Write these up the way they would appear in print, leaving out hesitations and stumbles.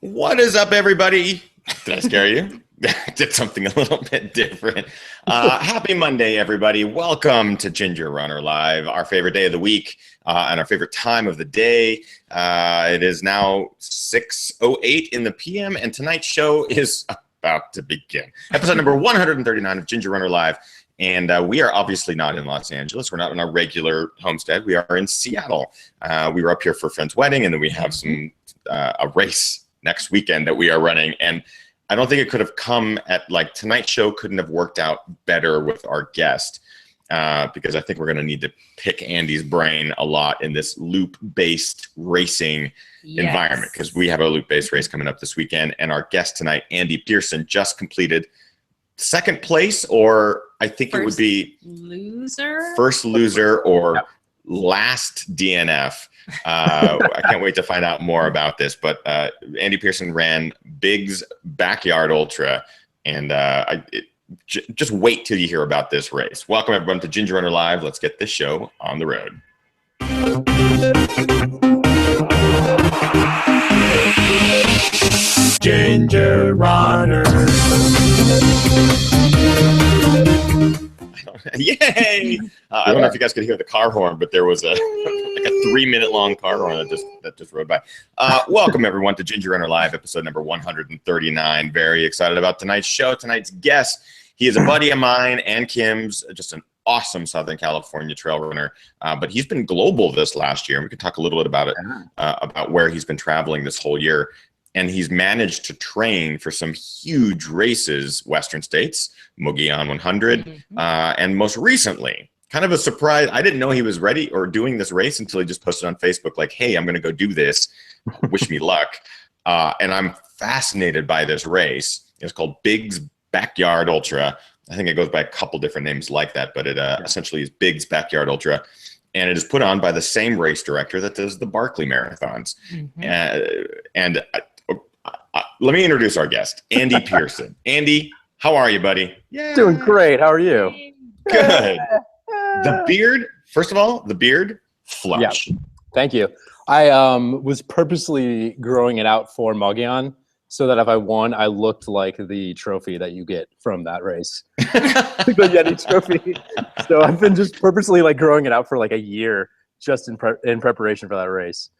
What is up, everybody? Did I scare you? Did something a little bit different. Happy Monday, everybody. Welcome to Ginger Runner Live, our favorite day of the week and our favorite time of the day. It is now 6:08 in the PM, and tonight's show is about to begin. Episode number 139 of Ginger Runner Live. And we are obviously not in Los Angeles. We're not in our regular homestead. We are in Seattle. We were up here for a friend's wedding, and then we have a race next weekend that we are running. And I don't think it could have come at, like, tonight's show couldn't have worked out better with our guest because I think we're going to need to pick Andy's brain a lot in this loop-based racing environment, because we have a loop-based race coming up this weekend. And our guest tonight, Andy Pearson, just completed second place, or I think it would be first loser or last DNF. I can't wait to find out more about this. But Andy Pearson ran Big's Backyard Ultra, and just wait till you hear about this race. Welcome, everyone, to Ginger Runner Live. Let's get this show on the road. Ginger Runner. Yay! I don't know if you guys could hear the car horn, but there was a 3-minute long car horn that just rode by. Welcome, everyone, to Ginger Runner Live, episode number 139. Very excited about tonight's show. Tonight's guest, he is a buddy of mine and Kim's, just an awesome Southern California trail runner. But he's been global this last year, and we can talk a little bit about it, about where he's been traveling this whole year. And he's managed to train for some huge races, Western States, Mogollon 100, and most recently, kind of a surprise. I didn't know he was ready or doing this race until he just posted on Facebook, like, hey, I'm going to go do this. Wish me luck. And I'm fascinated by this race. It's called Big's Backyard Ultra. I think it goes by a couple different names like that, but it essentially is Big's Backyard Ultra. And it is put on by the same race director that does the Barkley Marathons. Let me introduce our guest, Andy Pearson. Andy, how are you, buddy? Yeah. Doing great. How are you? Good. The beard, first of all, the beard, flush. Yeah. Thank you. I was purposely growing it out for Mogollon so that if I won, I looked like the trophy that you get from that race. The Yeti trophy. So I've been just purposely like growing it out for like a year just in preparation for that race.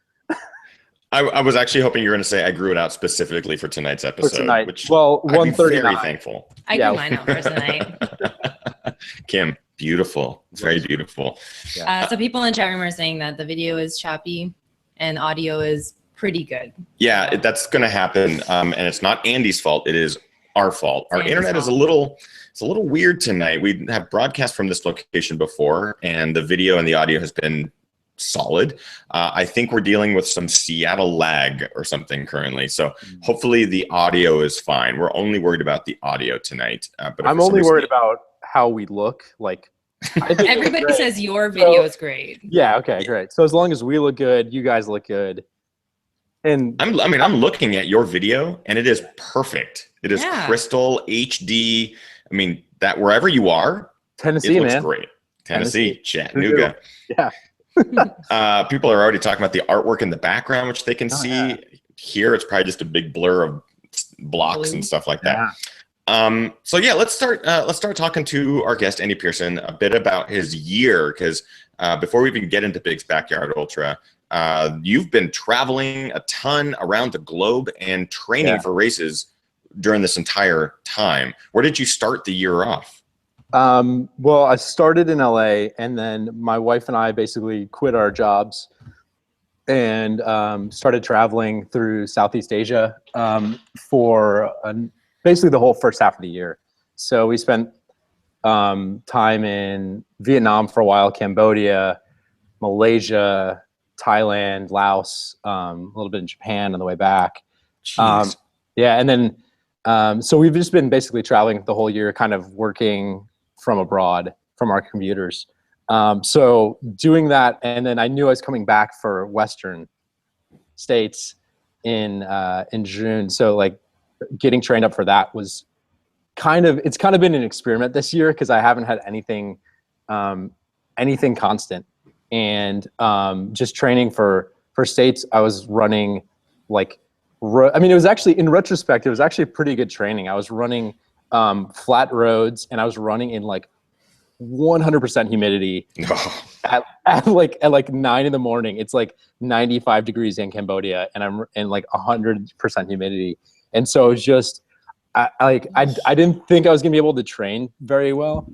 I was actually hoping you were going to say I grew it out specifically for tonight's episode. For tonight. Which well, 139. I'm very thankful. I grew mine out for tonight. Kim, beautiful. It's very beautiful. So people in chat room are saying that the video is choppy and audio is pretty good. Yeah, that's going to happen. And it's not Andy's fault. It is our fault. Our internet is a little weird tonight. We have broadcast from this location before, and the video and the audio has been solid. I think we're dealing with some Seattle lag or something currently. So hopefully the audio is fine. We're only worried about the audio tonight. But I'm only worried about how we look. Like, everybody says your video is great. Yeah. Okay. Great. So as long as we look good, you guys look good. And I'm looking at your video, and it is perfect. It is crystal HD. I mean, that wherever you are, Tennessee, it looks man. great. Tennessee, Chattanooga. Yeah. People are already talking about the artwork in the background, which they can see. Yeah. Here, it's probably just a big blur of blocks and stuff like that. So yeah, let's start talking to our guest, Andy Pearson, a bit about his year, because before we even get into Big's Backyard Ultra, you've been traveling a ton around the globe and training for races during this entire time. Where did you start the year off? Well, I started in LA, and then my wife and I basically quit our jobs and started traveling through Southeast Asia for basically the whole first half of the year. So we spent time in Vietnam for a while, Cambodia, Malaysia, Thailand, Laos, a little bit in Japan on the way back. And then so we've just been basically traveling the whole year, kind of working from abroad from our computers. So doing that, and then I knew I was coming back for Western States in June. So like getting trained up for that was it's kind of been an experiment this year, because I haven't had anything constant. And just training for States, I was running like I mean, it was actually, in retrospect, it was actually pretty good training. I was running flat roads, and I was running in like 100% humidity No. at like 9 in the morning. It's like 95 degrees in Cambodia, and I'm in like 100% humidity. And so it was just, I didn't think I was gonna be able to train very well.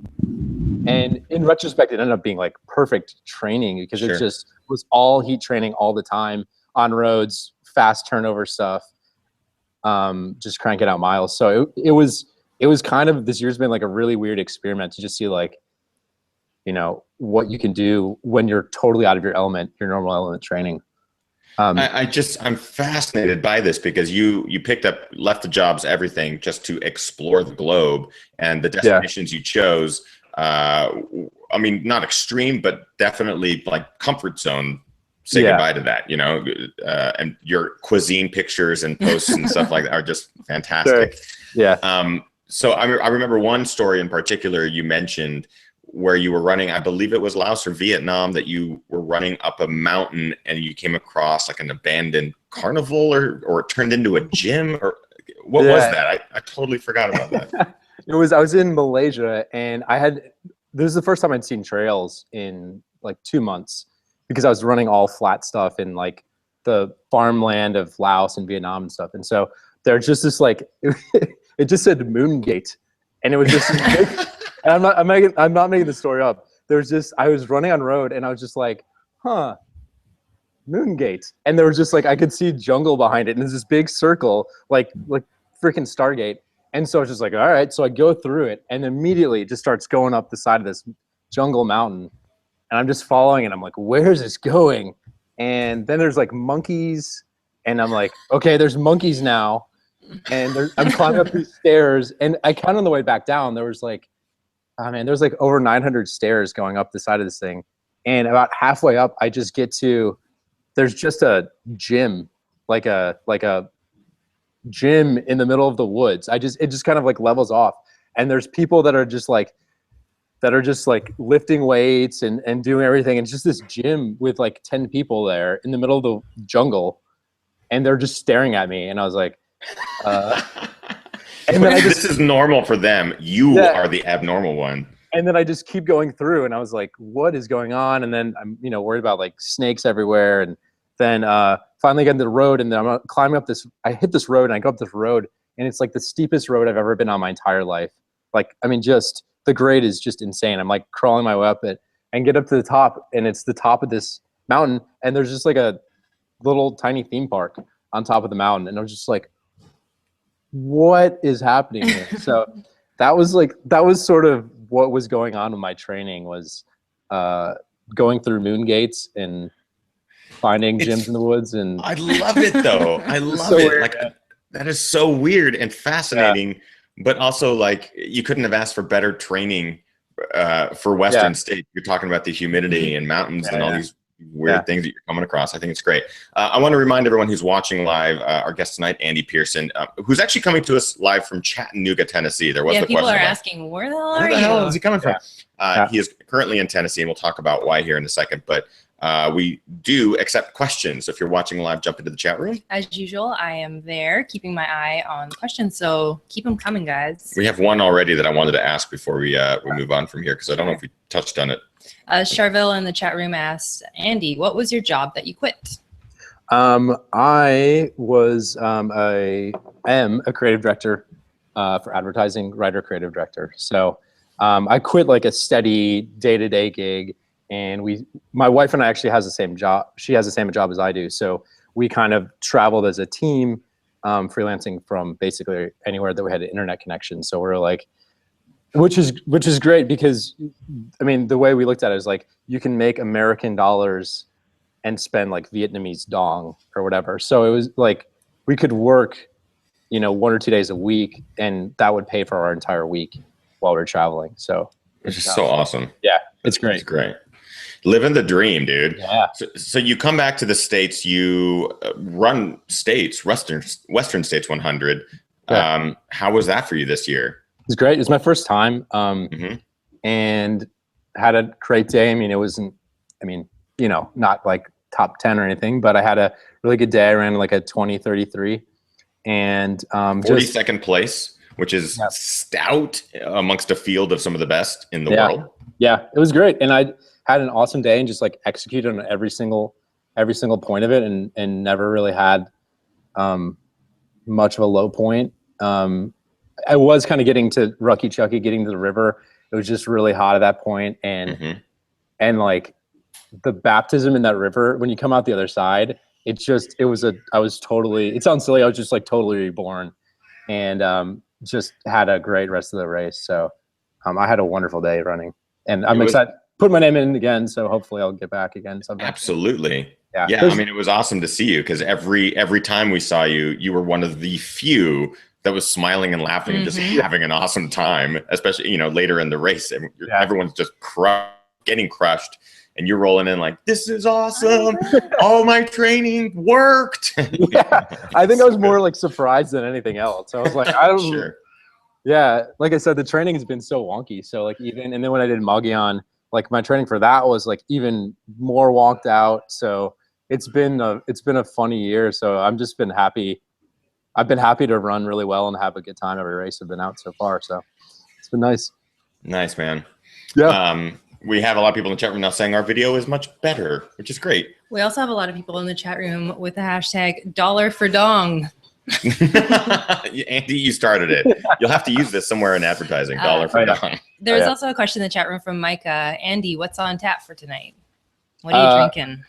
And in retrospect, it ended up being like perfect training because Sure. it just was all heat training all the time on roads, fast turnover stuff, just cranking out miles. So it was kind of, this year's been like a really weird experiment to just see like, you know, what you can do when you're totally out of your element, your normal element training. I'm fascinated by this because you left the jobs, everything, just to explore the globe, and the destinations you chose. I mean, not extreme, but definitely like comfort zone. Say goodbye to that, you know, and your cuisine pictures and posts and stuff like that are just fantastic. Sure. Yeah. So I remember one story in particular you mentioned where you were running, I believe it was Laos or Vietnam, that you were running up a mountain and you came across like an abandoned carnival or it turned into a gym, or what was that? I totally forgot about that. I was in Malaysia, and this is the first time I'd seen trails in like 2 months because I was running all flat stuff in like the farmland of Laos and Vietnam and stuff. And so there's just this like, it just said Moon Gate, and it was just and I'm not making the story up. There's just, I was running on road and I was just like, huh, Moon Gate. And there was just like, I could see jungle behind it, and there's this big circle, like freaking Stargate. And so I was just like, all right. So I go through it, and immediately it just starts going up the side of this jungle mountain. And I'm just following it. I'm like, where's this going? And then there's like monkeys, and I'm like, okay, there's monkeys now. And I'm climbing up these stairs, and I counted on the way back down. There was like, oh man, there's like over 900 stairs going up the side of this thing. And about halfway up, I just get to, there's just a gym, like a gym in the middle of the woods. It just kind of like levels off. And there's people that are just like lifting weights and doing everything. And it's just this gym with like 10 people there in the middle of the jungle. And they're just staring at me. And I was like, and then this is normal for them. You are the abnormal one. And then I just keep going through, and I was like, what is going on? And then I'm, you know, worried about like snakes everywhere. And then finally get into the road, and then I'm climbing up this, I hit this road, and I go up this road, and it's like the steepest road I've ever been on my entire life. Like, I mean, just the grade is just insane. I'm like crawling my way up it and get up to the top, and it's the top of this mountain, and there's just like a little tiny theme park on top of the mountain. And I was just like, what is happening here? So that was sort of what was going on with my training, was going through moon gates and finding gyms in the woods. And I love it though. I love so it. weird. Like, that is so weird and fascinating, but also like you couldn't have asked for better training for Western states. You're talking about the humidity and mountains and all these weird things that you're coming across. I think it's great. I want to remind everyone who's watching live, our guest tonight, Andy Pearson, who's actually coming to us live from Chattanooga, Tennessee. There was the people question are about, asking, where the hell are where the you? hell is he coming from? He is currently in Tennessee, and we'll talk about why here in a second. But we do accept questions. So if you're watching live, jump into the chat room. As usual, I am there keeping my eye on questions, so keep them coming, guys. We have one already that I wanted to ask before we move on from here, because I don't know if we touched on it. Charville in the chat room asked, Andy, what was your job that you quit? I was am a creative director for advertising, writer, creative director. So I quit like a steady day-to-day gig, and my wife and I actually has the same job. She has the same job as I do. So we kind of traveled as a team, freelancing from basically anywhere that we had an internet connection. So we're like, which is great, because I mean, the way we looked at it is like, you can make American dollars and spend like Vietnamese dong or whatever. So it was like, we could work, you know, 1 or 2 days a week, and that would pay for our entire week while we're traveling. So Which is so awesome. Yeah, it's great. It's great. Living the dream, dude. Yeah. So you come back to the States, you run states, Western States 100. Yeah. How was that for you this year? It was great. It was my first time, and had a great day. I mean, it wasn't, I mean, you know, not like top 10 or anything, but I had a really good day. I ran like a 20:33, and 42nd place, which is stout amongst a field of some of the best in the world. Yeah, it was great, and I had an awesome day and just like executed on every single point of it, and never really had much of a low point. I was kind of getting to Rucky Chucky, getting to the river. It was just really hot at that point, and like the baptism in that river when you come out the other side, it sounds silly. I was just like totally reborn, and just had a great rest of the race. So I had a wonderful day running, and I'm excited. Put my name in again, so hopefully I'll get back again sometime. Absolutely. Yeah. I mean, it was awesome to see you because every time we saw you, you were one of the few that was smiling and laughing and just having an awesome time, especially, later in the race. Everyone's just getting crushed, and you're rolling in like, this is awesome. All my training worked. I think I was more like surprised than anything else. I was like, I don't Sure. Yeah, like I said, the training has been so wonky. So like and then when I did Magyar, like my training for that was like even more wonked out. So it's been a funny year. So I've been happy to run really well and have a good time every race I've been out so far. So it's been nice. Nice, man. Yeah. We have a lot of people in the chat room now saying our video is much better, which is great. We also have a lot of people in the chat room with the hashtag $1 for dong. Andy, you started it. You'll have to use this somewhere in advertising. $1 for dong. There's also a question in the chat room from Micah. Andy, what's on tap for tonight? What are you drinking?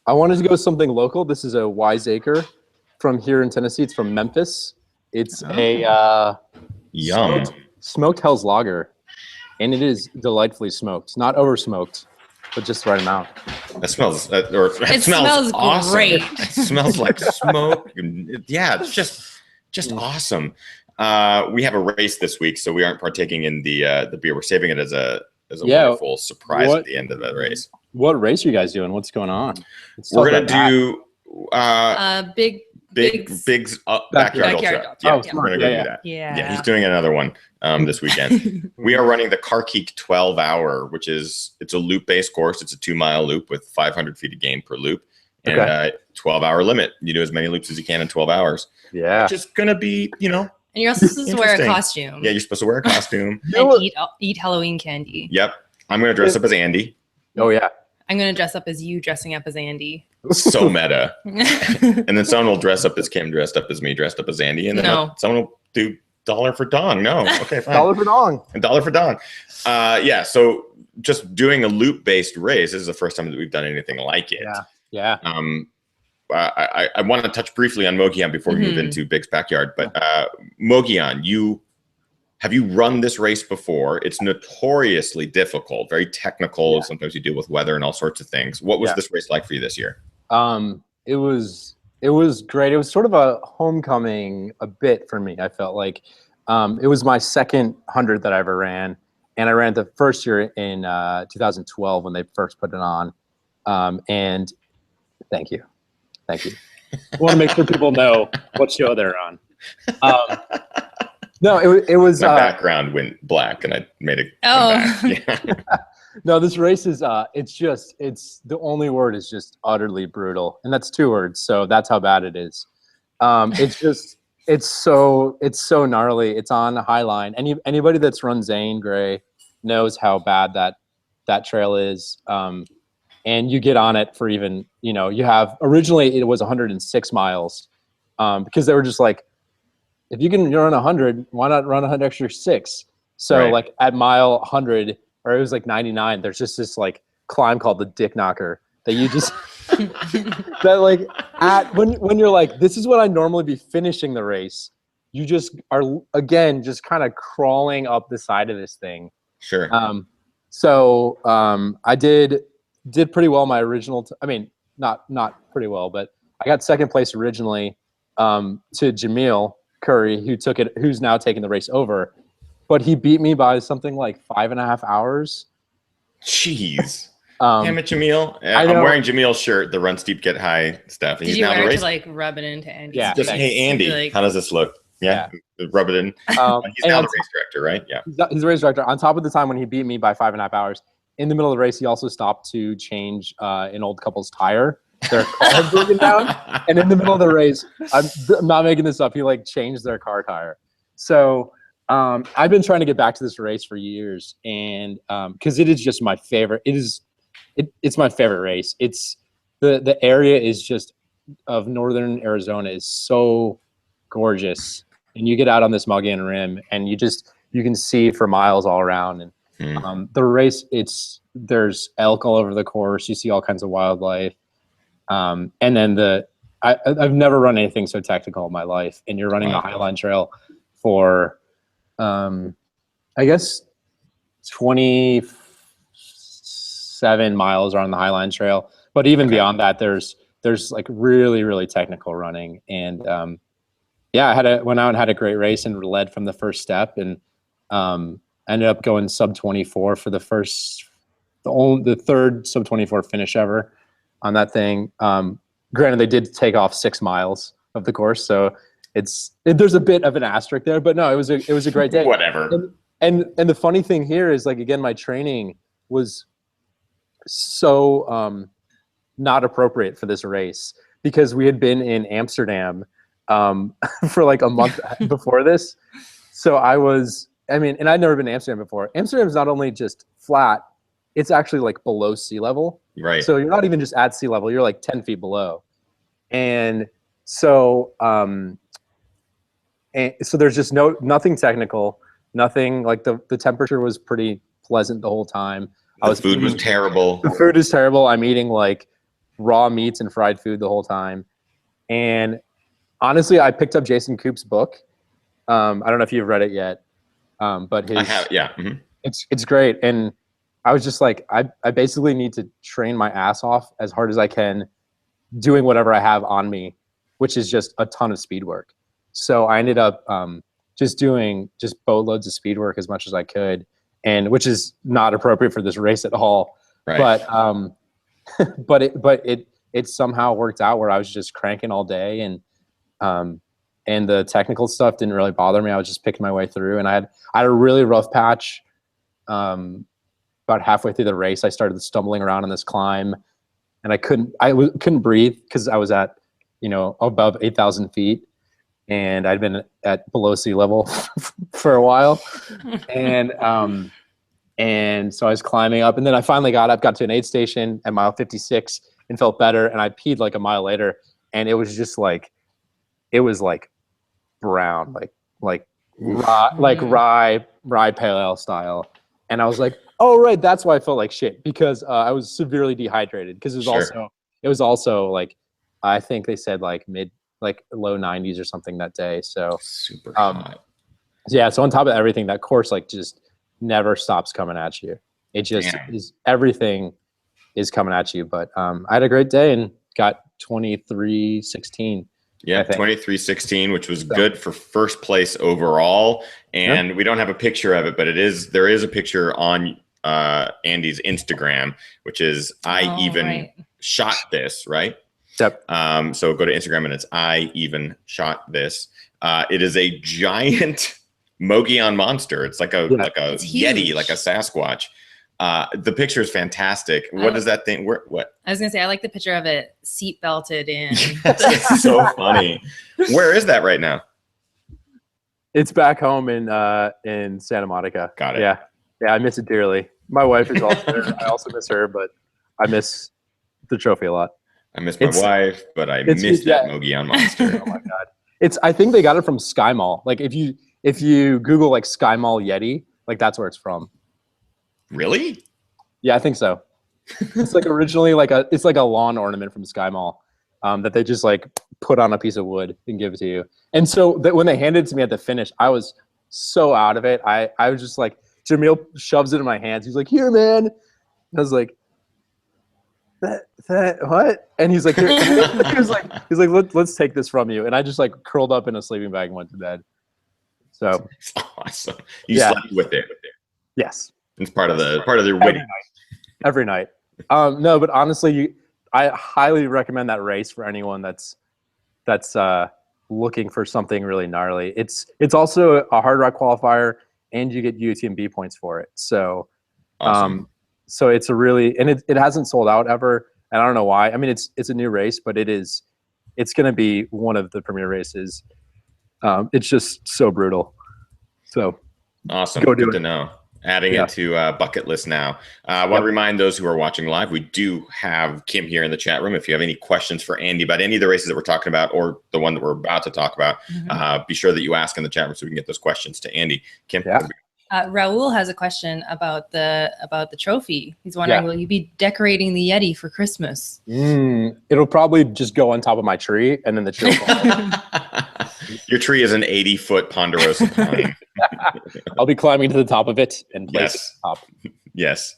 I wanted to go with something local. This is a Wiseacre from here in Tennessee. It's from Memphis. It's a yum smoked Hell's Lager, and it is delightfully smoked. Not over smoked, but just the right amount. It smells awesome. Great. It smells like smoke. Yeah, it's just awesome. We have a race this week, so we aren't partaking in the beer. We're saving it as a wonderful surprise at the end of the race. What race are you guys doing? What's going on? We're gonna do Big's backyard ultra. Yeah, we're gonna go do that. Yeah, he's doing another one this weekend. We are running the Carkeek 12-hour, which it's a loop-based course. It's a 2-mile loop with 500 feet of gain per loop, and 12-hour limit. You do as many loops as you can in 12 hours. Yeah, which is gonna be, And you're also supposed to wear a costume. Yeah, you're supposed to wear a costume and eat Halloween candy. Yep, I'm gonna dress up as Andy. Oh yeah. I'm going to dress up as you dressing up as Andy. So meta. And then someone will dress up as Kim, dressed up as me, dressed up as Andy. And then someone will do $1 for dong. No. Okay, fine. $1 for dong. $1 for dong. Yeah. So just doing a loop-based race, this is the first time that we've done anything like it. Yeah. I want to touch briefly on Mogollon before we move into Big's backyard. But Mogollon, have you run this race before? It's notoriously difficult, very technical. Sometimes you deal with weather and all sorts of things. What was this race like for you this year? It was great. It was sort of a homecoming a bit for me. I felt like it was my second 100 that I ever ran, and I ran the first year in 2012 when they first put it on. And thank you. I want to make sure people know what show they're on. No, it was. My background went black, and I made it. No, this race is. It's the only word is just utterly brutal, and that's 2 words. So that's how bad it is. It's so gnarly. It's on the High Line. Anybody that's run Zane Gray knows how bad that trail is. And you get on it for even, you have originally it was 106 miles, because they were just like, if you can run 100, why not run 100 extra 6? So like at mile 100, or it was like 99, there's just this like climb called the Dick Knocker that you just that like when you're like, this is what I normally be finishing the race, you just are again just kind of crawling up the side of this thing. Sure. So I did pretty well my original. I mean, not pretty well, but I got second place originally to Jamil Curry, who's now taking the race over, but he beat me by something like 5.5 hours. Jeez. Damn it, Jamil. I'm wearing Jamil's shirt, the Run Steep Get High stuff. Did you wear it to like rub it into Andy? Yeah. Just, hey, Andy, how does this look? Yeah. Rub it in. He's now the race director, right? Yeah. He's the race director. On top of the time when he beat me by 5.5 hours, in the middle of the race, he also stopped to change an old couple's tire. their car had broken down, and in the middle of the race, I'm not making this up, he like changed their car tire. So I've been trying to get back to this race for years, and because it is just my favorite. It's my favorite race. It's the area is just of northern Arizona is so gorgeous, and you get out on this Mogollon Rim, and you can see for miles all around. And the race, there's elk all over the course. You see all kinds of wildlife, and then I've never run anything so technical in my life. And you're running the Highline Trail for, I guess, 27 miles are on the Highline Trail. But even beyond that, there's like really, really technical running. And I went out and had a great race and led from the first step, and ended up going sub 24 for the third sub 24 finish ever on that thing. Granted, they did take off 6 miles of the course, so there's a bit of an asterisk there, but no, it was a great day. Whatever. And the funny thing here is, like, again, my training was so not appropriate for this race, because we had been in Amsterdam for like a month before this. So and I'd never been to Amsterdam before. Amsterdam is not only just flat, it's actually like below sea level. Right. So you're not even just at sea level, you're like 10 feet below. And so there's just nothing technical, nothing like the temperature was pretty pleasant the whole time. The food was terrible. The food is terrible. I'm eating like raw meats and fried food the whole time. And honestly, I picked up Jason Koop's book. I don't know if you've read it yet, but I have, yeah. Mm-hmm. It's great. And I was just like, I basically need to train my ass off as hard as I can, doing whatever I have on me, which is just a ton of speed work. So I ended up just doing boatloads of speed work as much as I could, and which is not appropriate for this race at all. Right. But it somehow worked out where I was just cranking all day, and the technical stuff didn't really bother me. I was just picking my way through, and I had a really rough patch. About halfway through the race, I started stumbling around on this climb, and I couldn't breathe because I was at above 8,000 feet, and I'd been at below sea level for a while, and so I was climbing up, and then I finally got to an aid station at mile 56 and felt better, and I peed like a mile later, and it was just like, it was like brown, like rye pale ale style, and I was like, oh right, that's why I felt like shit, because I was severely dehydrated, because it was also like, I think they said like low 90s or something that day. So super hot. Yeah. So on top of everything, that course like just never stops coming at you. It just is, everything is coming at you. But I had a great day and got 23:16. Yeah, 23:16, which was good for first place overall. And we don't have a picture of it, but there is a picture on Andy's Instagram, which is shot this, right? Yep. So go to Instagram and it's I even shot this. It is a giant Mogollon monster. It's like a Yeti, like a Sasquatch. The picture is fantastic. What does that thing? What? I was gonna say, I like the picture of it seat belted in. That's so funny. Where is that right now? It's back home in Santa Monica. Got it. Yeah, I miss it dearly. My wife is also there. I also miss her, but I miss the trophy a lot. I miss my wife, but I miss that Mogollon monster. Oh my god! I think they got it from Sky Mall. Like if you Google like Sky Mall Yeti, like that's where it's from. Really? Yeah, I think so. It's like originally it's like a lawn ornament from Sky Mall that they just like put on a piece of wood and give it to you. And so when they handed it to me at the finish, I was so out of it. I was just like, Jamil shoves it in my hands. He's like, "Here, man." And I was like, that what? And he's like, he's like, let's take this from you. And I just like curled up in a sleeping bag and went to bed. So awesome. You slept with it. Yes. It's part of their wedding. Every night. No, but honestly, I highly recommend that race for anyone that's looking for something really gnarly. It's also a hard rock qualifier, and you get UTMB points for it. So, awesome. So it's a really, and it hasn't sold out ever. and I don't know why. I mean, it's a new race, but it's going to be one of the premier races. It's just so brutal. So awesome. go do Good it. to know. Adding it to bucket list now. I want to remind those who are watching live, we do have Kim here in the chat room. If you have any questions for Andy about any of the races that we're talking about or the one that we're about to talk about, be sure that you ask in the chat room so we can get those questions to Andy. Kim? Yeah. Raul has a question about the trophy. He's wondering, will you be decorating the Yeti for Christmas? It'll probably just go on top of my tree, and then the tree will fall. Your tree is an 80-foot ponderosa pine. I'll be climbing to the top of it and place it on top. Yes.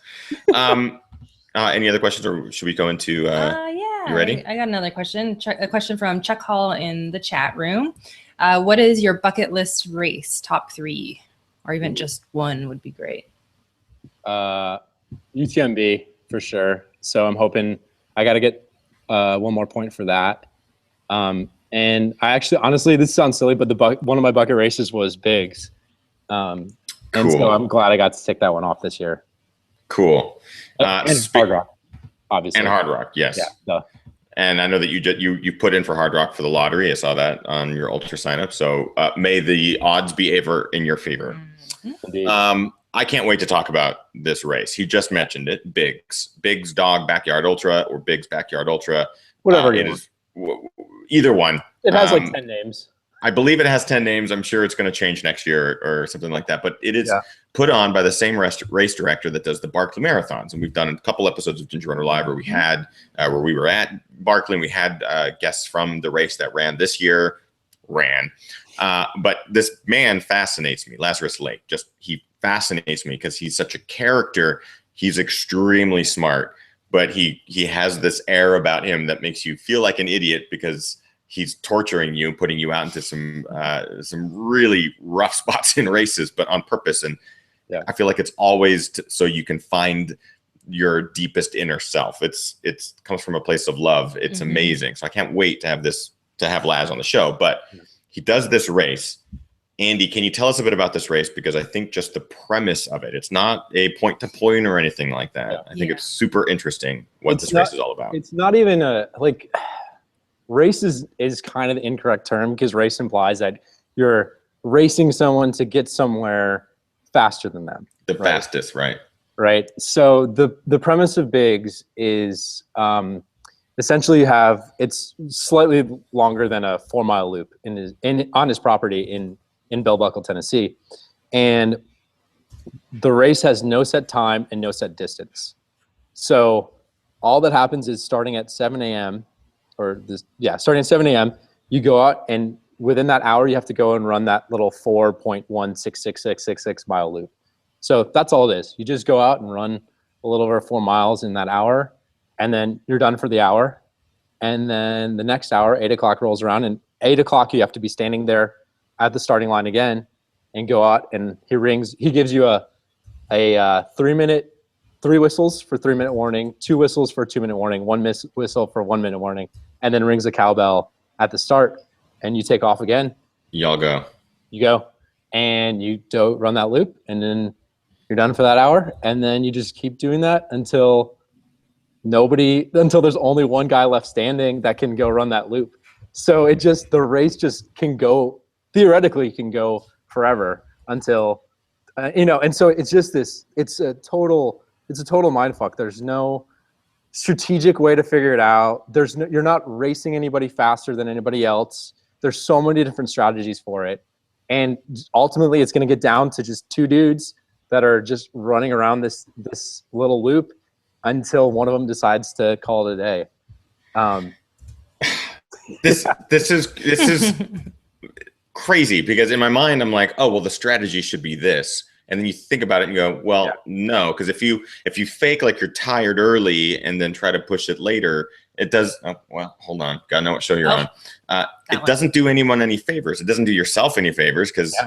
Any other questions, or should we go into? Yeah. You ready? I got another question. A question from Chuck Hall in the chat room. What is your bucket list race? Top 3, or even just one would be great. UTMB for sure. So I'm hoping I got to get one more point for that. And I actually, honestly, this sounds silly, but one of my bucket races was Biggs. And so I'm glad I got to take that one off this year. Cool. And Hard Rock, obviously. And Hard Rock, yes. Yeah. And I know that you put in for Hard Rock for the lottery. I saw that on your Ultra sign up. So may the odds be ever in your favor. Indeed. I can't wait to talk about this race. He just mentioned it. Biggs Dog Backyard Ultra or Biggs Backyard Ultra. Whatever it is. Either one. It has like 10 names. I believe it has 10 names. I'm sure it's going to change next year or something like that. But it is put on by the same race director that does the Barkley Marathons. And we've done a couple episodes of Ginger Runner Live where we had where we were at Barkley and we had guests from the race that ran this year. But this man fascinates me, Lazarus Lake. He fascinates me because he's such a character. He's extremely smart, but he has this air about him that makes you feel like an idiot because he's torturing you and putting you out into some really rough spots in races, but on purpose. And I feel like it's always so you can find your deepest inner self. It comes from a place of love. It's amazing. So I can't wait to have Laz on the show. But he does this race. Andy, can you tell us a bit about this race? Because I think just the premise of it, it's not a point to point or anything like that. I think it's super interesting what this race is all about. It's not even race is kind of the incorrect term because race implies that you're racing someone to get somewhere faster than them. The fastest, right? Right. So the premise of Biggs is essentially it's slightly longer than a 4-mile loop on his property in Bell Buckle, Tennessee. And the race has no set time and no set distance. So all that happens is starting at 7 a.m. starting at 7 a.m., you go out and within that hour, you have to go and run that little 4.16666 mile loop. So that's all it is. You just go out and run a little over 4 miles in that hour, and then you're done for the hour. And then the next hour, 8 o'clock rolls around, and 8 o'clock, you have to be standing there at the starting line again and go out, and he gives you a 3 whistles for 3-minute warning, 2 whistles for 2-minute warning, 1 whistle for 1-minute warning, and then rings a cowbell at the start, and you take off again. Y'all go. You go, and you run that loop, and then you're done for that hour, and then you just keep doing that until there's only one guy left standing that can go run that loop. So the race just can go, theoretically can go forever until, and so it's just it's a total mind fuck. There's no strategic way to figure it out. You're not racing anybody faster than anybody else. There's so many different strategies for it. And ultimately it's going to get down to just 2 dudes that are just running around this little loop until one of them decides to call it a day. This is crazy because in my mind I'm like, oh well, the strategy should be this, and then you think about it and you go, well, no, because if you fake like you're tired early and then try to push it later, it does. Oh, well, hold on, gotta know what show you're on. It doesn't do anyone any favors. It doesn't do yourself any favors because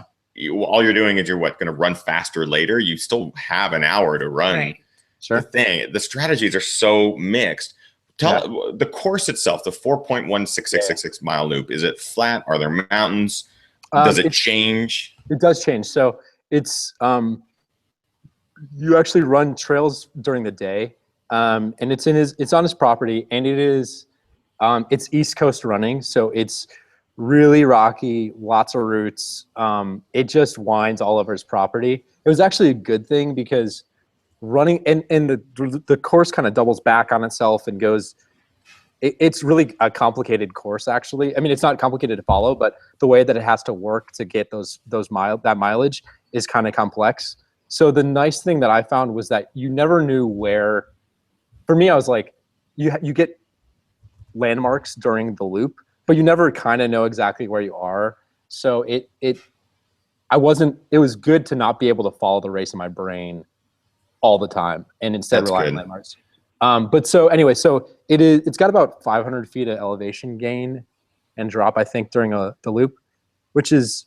all you're doing is you're going to run faster later. You still have an hour to run. Right. Sure. The strategies are so mixed. Tell the course itself, the 4.16666 mile loop. Is it flat? Are there mountains? Does it change? It does change. So it's you actually run trails during the day, and it's on his property, and it's East Coast running, so it's really rocky, lots of roots. It just winds all over his property. It was actually a good thing because running and the course kind of doubles back on itself and goes. It's really a complicated course, actually. I mean, it's not complicated to follow, but the way that it has to work to get that mileage is kind of complex. So the nice thing that I found was that you never knew where. For me, I was like, you get landmarks during the loop, but you never kind of know exactly where you are. So it was good to not be able to follow the race in my brain all the time and instead rely on landmarks. But so anyway, it's got about 500 feet of elevation gain and drop, I think, during the loop, which is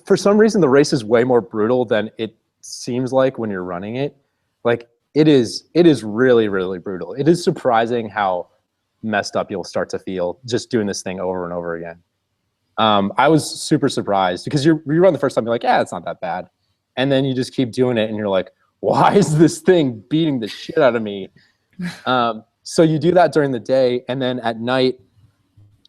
for some reason the race is way more brutal than it seems like when you're running it. Like it is really, really brutal. It is surprising how messed up you'll start to feel just doing this thing over and over again. I was super surprised because you run the first time, you're like, yeah, it's not that bad. And then you just keep doing it and you're like, why is this thing beating the shit out of me? So you do that during the day, and then at night,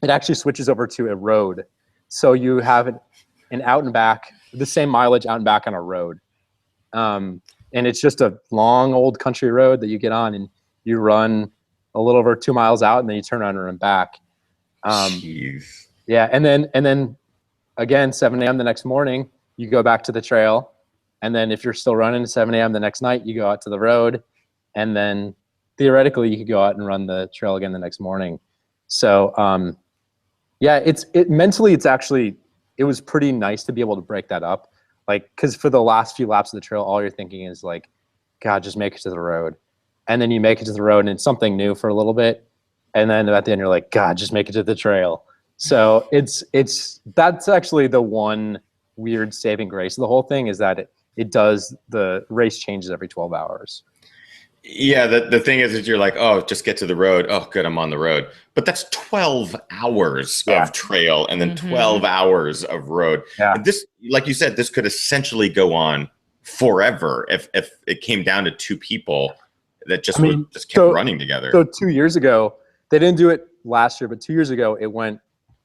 it actually switches over to a road. So you have an out and back, the same mileage out and back on a road. And it's just a long old country road that you get on and you run a little over 2 miles out and then you turn around and run back. Jeez. Yeah. And then again, 7 a.m. the next morning, you go back to the trail. And then if you're still running at 7 a.m. the next night, you go out to the road. And then theoretically you could go out and run the trail again the next morning. So, yeah, mentally, it was pretty nice to be able to break that up. Like, cause for the last few laps of the trail, all you're thinking is like, God, just make it to the road. And then you make it to the road and it's something new for a little bit. And then at the end, you're like, God, just make it to the trail. So that's actually the one weird saving grace of the whole thing, is that the race changes every 12 hours. Yeah, the thing is that you're like, oh, just get to the road. Oh, good, I'm on the road. But that's 12 hours of trail and then 12 hours of road. Yeah. And this, like you said, this could essentially go on forever if it came down to two people that just kept running together. So 2 years ago, they didn't do it last year, but 2 years ago, it went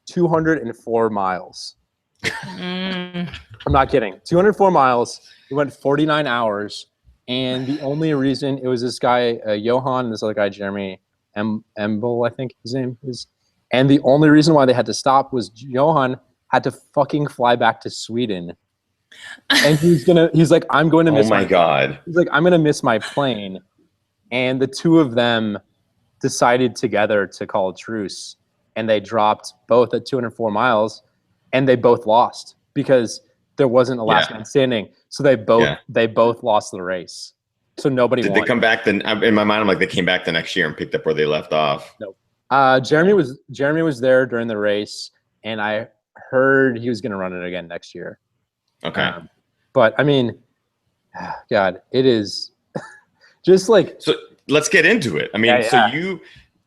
204 miles. I'm not kidding. 204 miles. It went 49 hours. And the only reason, it was this guy, Johan, and this other guy, Jeremy Embel, I think his name is. And the only reason why they had to stop was Johan had to fucking fly back to Sweden. And he's like, I'm going to miss my God. He's like, I'm going to miss my plane. And the two of them decided together to call a truce. And they dropped both at 204 miles. And they both lost because there wasn't a last man standing. So they both lost the race. So nobody won. Did they come back then? In my mind, I'm like, they came back the next year and picked up where they left off. Nope. Jeremy was there during the race, and I heard he was going to run it again next year. Okay. But I mean, God, it is just like. So let's get into it. I mean, so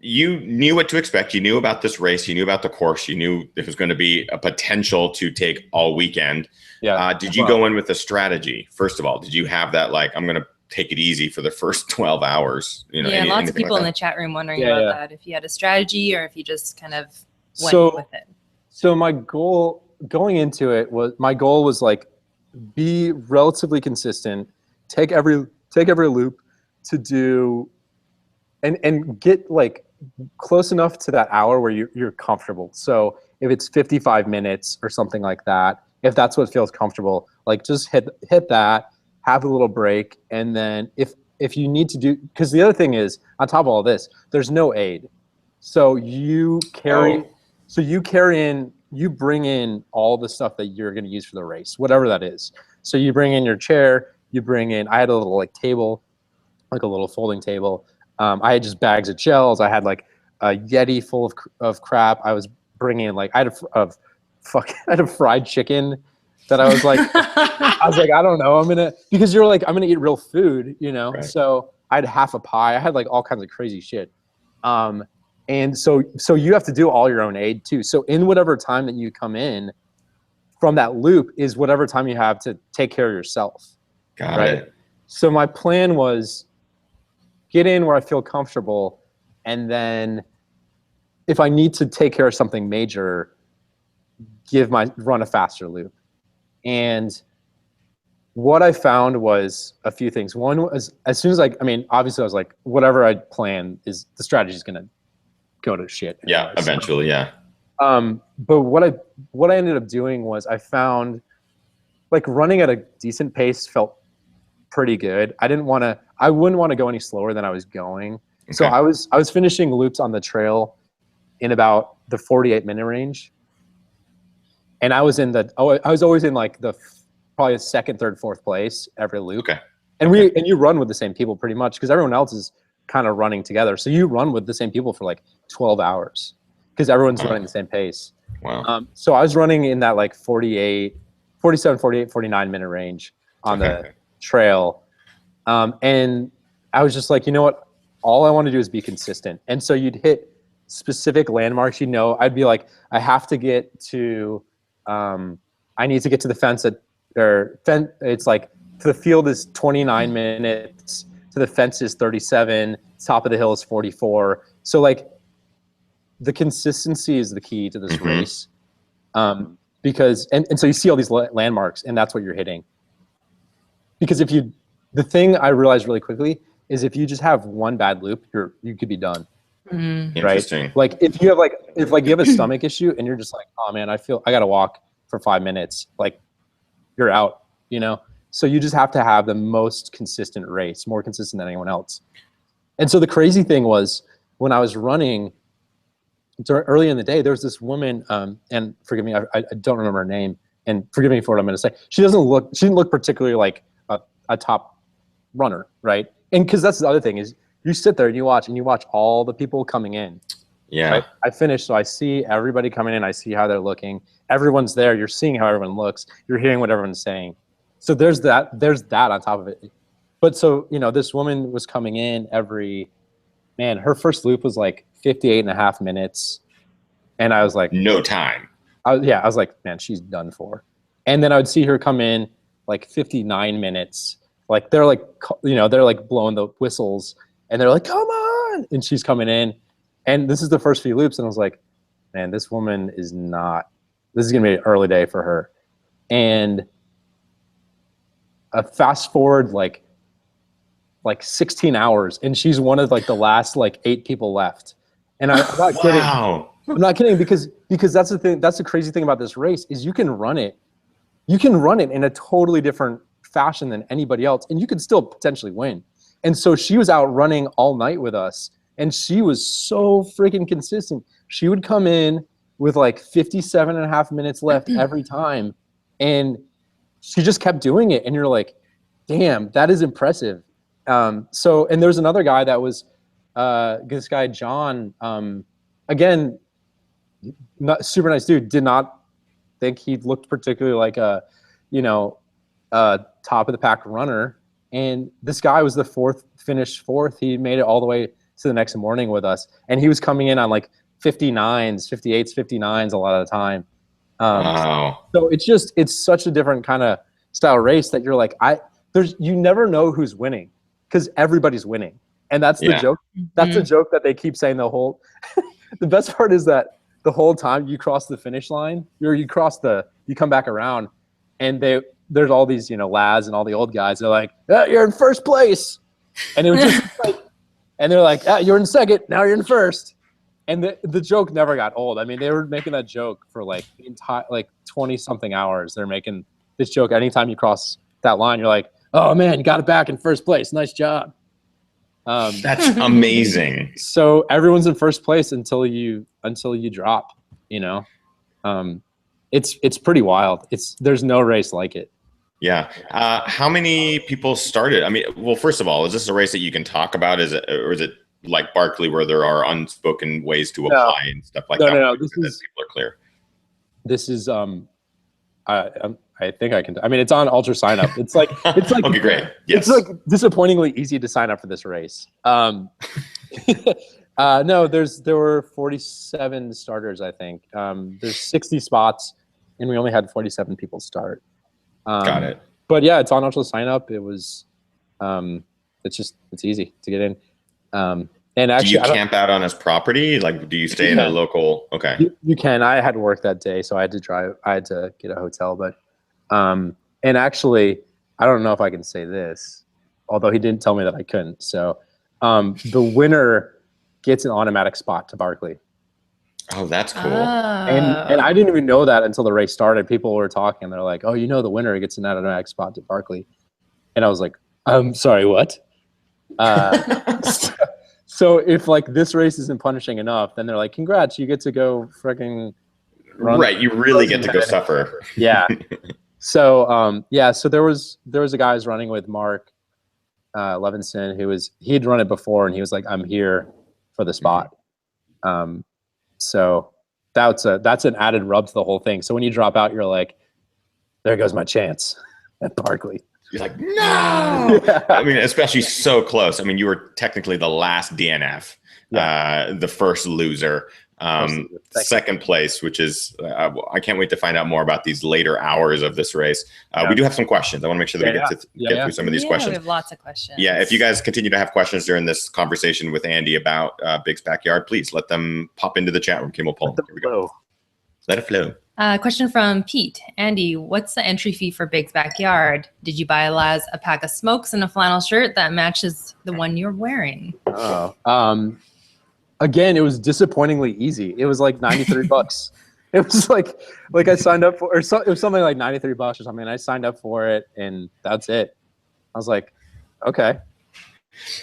you knew what to expect. You knew about this race. You knew about the course. You knew it was going to be a potential to take all weekend. Yeah. Did you go in with a strategy? First of all, did you have that, like, I'm going to take it easy for the first 12 hours? Lots of people in the chat room wondering about that. If you had a strategy or if you just kind of went with it. So my goal going into it was like, be relatively consistent, take every loop to do, and get like close enough to that hour where you're comfortable. So if it's 55 minutes or something like that, if that's what feels comfortable, like just hit that, have a little break. And then if you need to do, because the other thing is, on top of all this, there's no aid. So you bring in all the stuff that you're going to use for the race, whatever that is. So you bring in your chair, I had a little like table, like a little folding table. I had just bags of gels. I had like a Yeti full of crap. I was bringing in, like, I had a fried chicken that I was like, I don't know. Because you're like, I'm going to eat real food, Right. So I had half a pie. I had like all kinds of crazy shit. And so you have to do all your own aid too. So in whatever time that you come in from that loop is whatever time you have to take care of yourself. Got right? it. So my plan was get in where I feel comfortable, and then if I need to take care of something major, run a faster loop. And what I found was a few things. One was, as soon as obviously I was like, whatever I plan is the strategy is going to go to shit. Yeah, anyway. eventually, yeah. But what I ended up doing was I found like running at a decent pace felt pretty good. I wouldn't want to go any slower than I was going. Okay. So I was finishing loops on the trail in about the 48-minute range. And I was always in like probably second, third, fourth place every loop. Okay. And you run with the same people pretty much because everyone else is kind of running together. So you run with the same people for like 12 hours because everyone's running the same pace. Wow. So I was running in that like 47, 48, 49-minute range on the trail. And I was just like, you know what? All I want to do is be consistent. And so you'd hit specific landmarks. I'd be like, I have to get to, I need to get to the fence it's like the field is 29 minutes, to the fence is 37, top of the hill is 44. So like the consistency is the key to this race. Because, and so you see all these landmarks and that's what you're hitting. Because the thing I realized really quickly is if you just have one bad loop, you could be done. Interesting. Right? Like if you have a stomach issue and you're just like, oh man, I got to walk for 5 minutes, like you're out, So you just have to have the most consistent race, more consistent than anyone else. And so the crazy thing was when I was running early in the day, there was this woman, and forgive me, I don't remember her name, and forgive me for what I'm going to say. She didn't look particularly like a top runner, right? And because that's the other thing is you sit there and you watch all the people coming in. Yeah. Right? I finished, so I see everybody coming in. I see how they're looking. Everyone's there. You're seeing how everyone looks. You're hearing what everyone's saying. So there's that on top of it. But so, this woman was coming in her first loop was like 58.5 minutes. And I was like, no time. I was like, man, she's done for. And then I would see her come in like 59 minutes. Like they're like blowing the whistles and they're like, come on. And she's coming in. And this is the first few loops. And I was like, man, this woman this is going to be an early day for her. And fast forward like 16 hours. And she's one of like the last like 8 people left. And I'm not kidding. Wow. I'm not kidding because that's the thing. That's the crazy thing about this race is you can run it in a totally different fashion than anybody else. And you could still potentially win. And so she was out running all night with us. And she was so freaking consistent. She would come in with like 57.5 minutes left every time. And she just kept doing it. And you're like, damn, that is impressive. And there's another guy that was this guy, John, again, not super nice dude, did not think he looked particularly like a top of the pack runner. And this guy was finished fourth. He made it all the way to the next morning with us. And he was coming in on like 59s, 58s, 59s a lot of the time. Wow. So it's such a different kind of style race that you're like, you never know who's winning because everybody's winning. And that's the joke. That's the joke that they keep saying the best part is that the whole time you cross the finish line, you come back around and there's all these, lads and all the old guys. They're like, you're in first place. And it was just like, and they're like, you're in second. Now you're in first. And the joke never got old. I mean, they were making that joke for like the entire, like 20 something hours. They're making this joke. Anytime you cross that line, you're like, oh man, you got it back in first place. Nice job. That's amazing. So everyone's in first place until you drop, it's pretty wild. There's no race like it. Yeah. How many people started? I mean, well, first of all, is this a race that you can talk about? Or is it like Barkley where there are unspoken ways to apply and stuff like that? No. People are clear. This is, I think I can. I mean, it's on Ultra Sign Up. It's like okay, great. Yes. It's like disappointingly easy to sign up for this race. No, there were 47 starters. I think there's 60 spots, and we only had 47 people start. Got it. but yeah, it's on also sign up. It was, it's easy to get in. And actually, do you camp out on his property? Like, do you stay in a local? Okay. You can. I had work that day, so I had to drive. I had to get a hotel, but and actually, I don't know if I can say this, although he didn't tell me that I couldn't. So, the winner gets an automatic spot to Barkley. Oh, that's cool. And I didn't even know that until the race started. People were talking. They're like, "Oh, the winner gets an automatic spot to Barkley," and I was like, "I'm sorry, what?" So if like this race isn't punishing enough, then they're like, "Congrats, you get to go freaking run." Right, you really get to go suffer. Yeah. So so there was a guy I was running with, Mark Levinson, he'd run it before, and he was like, "I'm here for the spot." So that's an added rub to the whole thing. So when you drop out, you're like, "There goes my chance at Barkley." You're like, no. Yeah. I mean, especially so close. I mean, you were technically the last DNF, the first loser, second place, which is, I can't wait to find out more about these later hours of this race. We do have some questions. I want to make sure that we get through some of these questions. We have lots of questions. Yeah, if you guys continue to have questions during this conversation with Andy about Big's Backyard, please let them pop into the chat room. Kim will pull them. Here we go. Let it flow. Question from Pete. Andy, what's the entry fee for Big's Backyard? Did you buy Laz a pack of smokes and a flannel shirt that matches the one you're wearing? Again, it was disappointingly easy. It was like $93. It was like I signed up for, it was something like $93 or something. I signed up for it, and that's it. I was like, okay.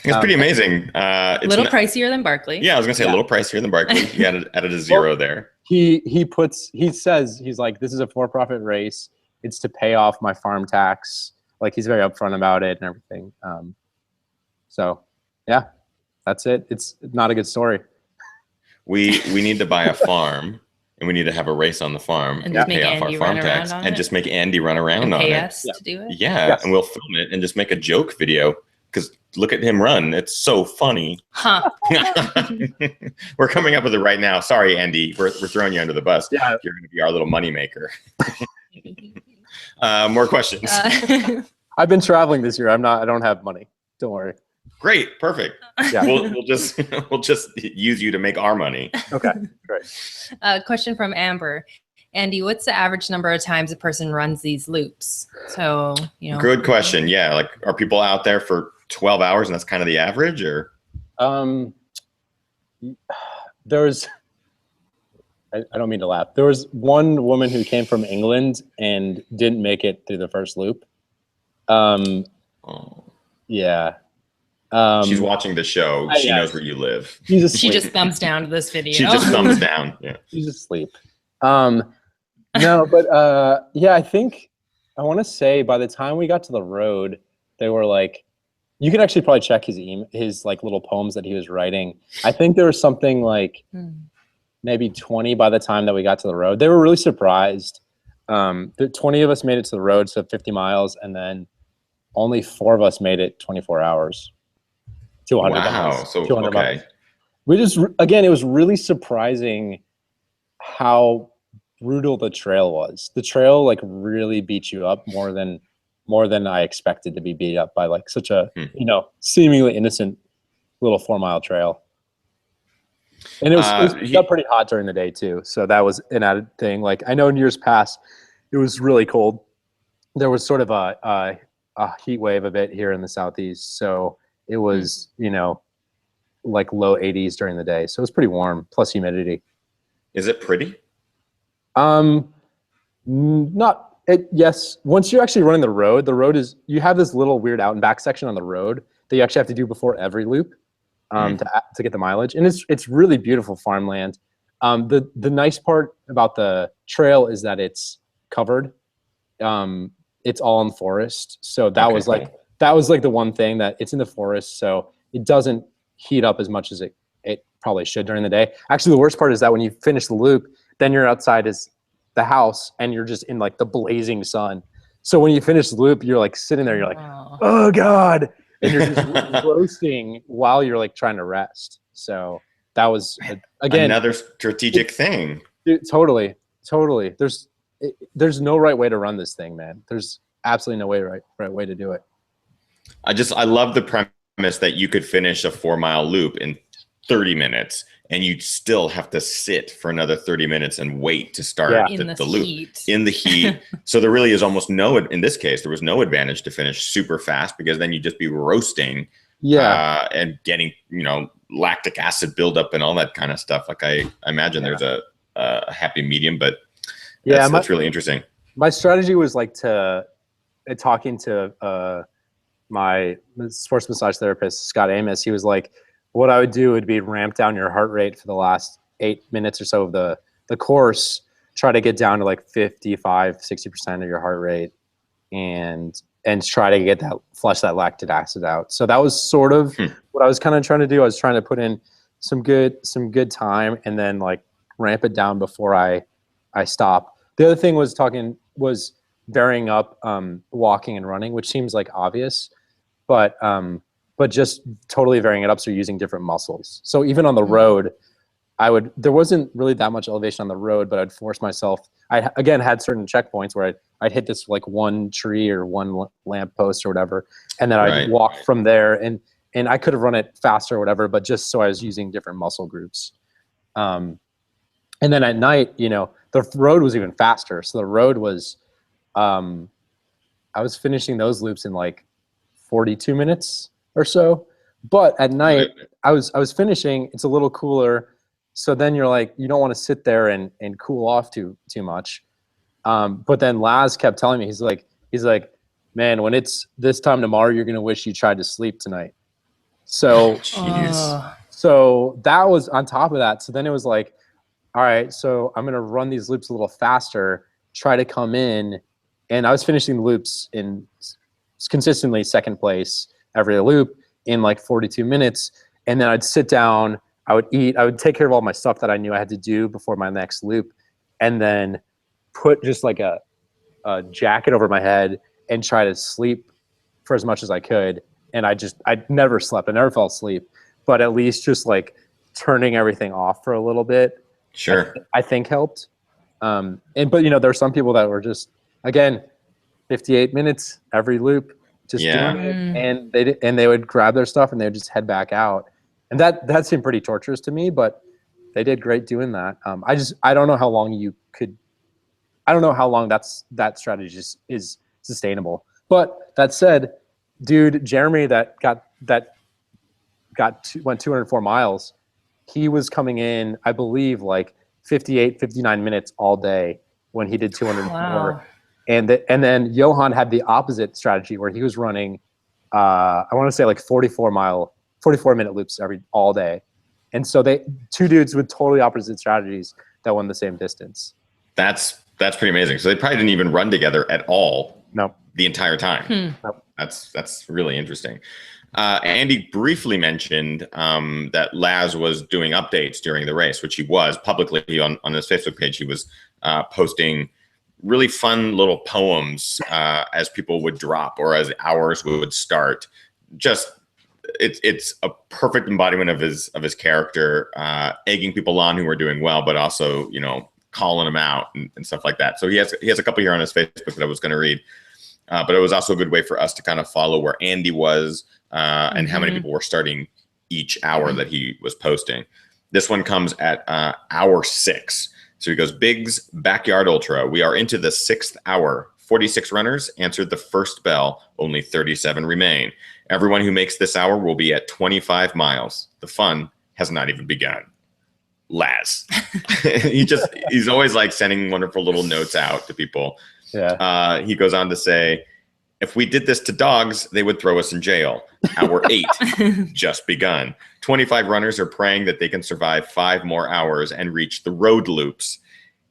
It's pretty amazing. It's a little pricier than Barkley. Yeah, I was gonna say a little pricier than Barkley. You added a zero there. He says, he's like, this is a for-profit race. It's to pay off my farm tax. Like, he's very upfront about it and everything. So yeah, that's it. It's not a good story. We need to buy a farm, and we need to have a race on the farm and pay off our farm tax, and just make Andy run around on it. Pay us to do it. Yeah, and we'll film it and just make a joke video. Because look at him run. It's so funny. Huh. We're coming up with it right now. Sorry, Andy. We're throwing you under the bus. Yeah. You're going to be our little money maker. More questions. I've been traveling this year. I don't have money. Don't worry. Great. Perfect. Yeah. We'll just use you to make our money. Okay. Great. Question from Amber. Andy, what's the average number of times a person runs these loops? So, Good question. Yeah. Like, are people out there for 12 hours and that's kind of the average, or? There's, I don't mean to laugh. There was one woman who came from England and didn't make it through the first loop. Yeah. She's watching the show. She knows where you live. She just thumbs down to this video. She just thumbs down. Yeah. She's asleep. No, but I think I want to say by the time we got to the road, they were like, you can actually probably check his like little poems that he was writing. I think there was something like maybe 20 by the time that we got to the road. They were really surprised. 20 of us made it to the road, so 50 miles, and then only 4 of us made it 24 hours. 200 wow. miles. So 200 okay. miles. We just, again, it was really surprising how brutal the trail was. The trail like really beat you up more than I expected to be beat up by like such a seemingly innocent little 4-mile trail. And it got pretty hot during the day too, so that was an added thing. Like, I know in years past it was really cold. There was sort of a heat wave a bit here in the southeast, so it was like low 80s during the day, so it was pretty warm, plus humidity. Is it pretty? Yes. Once you're actually running the road is, you have this little weird out and back section on the road that you actually have to do before every loop, to get the mileage. And it's really beautiful farmland. The nice part about the trail is that it's covered. It's all in forest. So that was like the one thing, that it's in the forest. So it doesn't heat up as much as it probably should during the day. Actually, the worst part is that when you finish the loop, then you're outside is the house and you're just in like the blazing sun. So when you finish the loop, you're like sitting there, you're like, oh God. And you're just roasting while you're like trying to rest. So that was, again, another strategic thing. Dude, totally. There's no right way to run this thing, man. absolutely no right way to do it. I love the premise that you could finish a 4-mile loop in 30 minutes and you'd still have to sit for another 30 minutes and wait to start the loop in the heat. So there really is almost in this case, there was no advantage to finish super fast because then you'd just be roasting and getting, lactic acid buildup and all that kind of stuff. Like I imagine there's a happy medium, but that's really interesting. My strategy was like talking to my sports massage therapist, Scott Amos. He was like, what I would do would be ramp down your heart rate for the last 8 minutes or so of the course, try to get down to like 55, 60% of your heart rate and try to get flush that lactic acid out. So that was sort of what I was kind of trying to do. I was trying to put in some good time and then like ramp it down before I stop. The other thing was varying up walking and running, which seems like obvious, but just totally varying it up. So using different muscles. So even on the road, there wasn't really that much elevation on the road, but I'd force myself. I again had certain checkpoints where I'd hit this like one tree or one lamp post or whatever, and then I'd walk from there, and I could have run it faster or whatever, but just so I was using different muscle groups. And then at night, the road was even faster. So the road was, I was finishing those loops in like 42 minutes or so. But at night, I was finishing. It's a little cooler. So then you're like, you don't want to sit there and cool off too much. But then Laz kept telling me, he's like, man, when it's this time tomorrow, you're gonna wish you tried to sleep tonight. So, so that was on top of that. So then it was like, all right, so I'm gonna run these loops a little faster, try to come in, and I was finishing the loops in consistently second place every loop in like 42 minutes, and then I'd sit down. I would eat. I would take care of all my stuff that I knew I had to do before my next loop, and then put just like a jacket over my head and try to sleep for as much as I could. And I never slept. I never fell asleep, but at least just like turning everything off for a little bit, I think helped. But there were some people that were just, again, 58 minutes every loop, just doing it, and they would grab their stuff and they would just head back out. And that seemed pretty torturous to me, but they did great doing that. I don't know how long that strategy is sustainable. But that said, dude, Jeremy that went 204 miles, he was coming in, I believe, like 58, 59 minutes all day when he did 204. Wow. And then Johan had the opposite strategy where he was running, I want to say like 44-minute loops all day. And so two dudes with totally opposite strategies that won the same distance. That's pretty amazing. So they probably didn't even run together at all. No. The entire time. Nope. That's really interesting. Andy briefly mentioned that Laz was doing updates during the race, which he was publicly on his Facebook page. He was posting really fun little poems as people would drop or as hours would start. Just it's a perfect embodiment of his character, egging people on who are doing well, but also calling them out and stuff like that. So he has a couple here on his Facebook that I was going to read, but it was also a good way for us to kind of follow where Andy was and how many people were starting each hour that he was posting. This one comes at hour 6. So he goes, Biggs Backyard Ultra. We are into the 6th hour. 46 runners answered the first bell. Only 37 remain. Everyone who makes this hour will be at 25 miles. The fun has not even begun. Laz. He's always like sending wonderful little notes out to people. Yeah. He goes on to say, if we did this to dogs, they would throw us in jail. Hour 8 just begun. 25 runners are praying that they can survive 5 more hours and reach the road loops.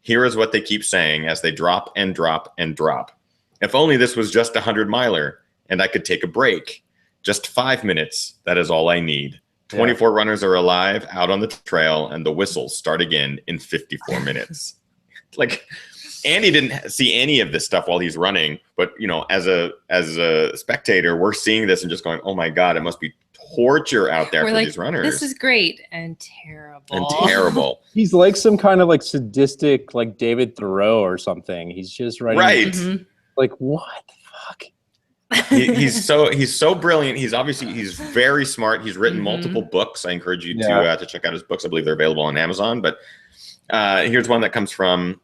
Here is what they keep saying as they drop and drop and drop. If only this was just a 100-miler and I could take a break. Just 5 minutes. That is all I need. 24 runners are alive out on the trail, and the whistles start again in 54 minutes. Like, Andy didn't see any of this stuff while he's running, but as a spectator, we're seeing this and just going, "Oh my God, it must be torture out there for these runners." This is great and terrible. He's like some kind of like sadistic, like David Thoreau or something. He's just writing, like, what the fuck. He's so brilliant. He's very smart. He's written multiple books. I encourage you to check out his books. I believe they're available on Amazon. But here's one that comes from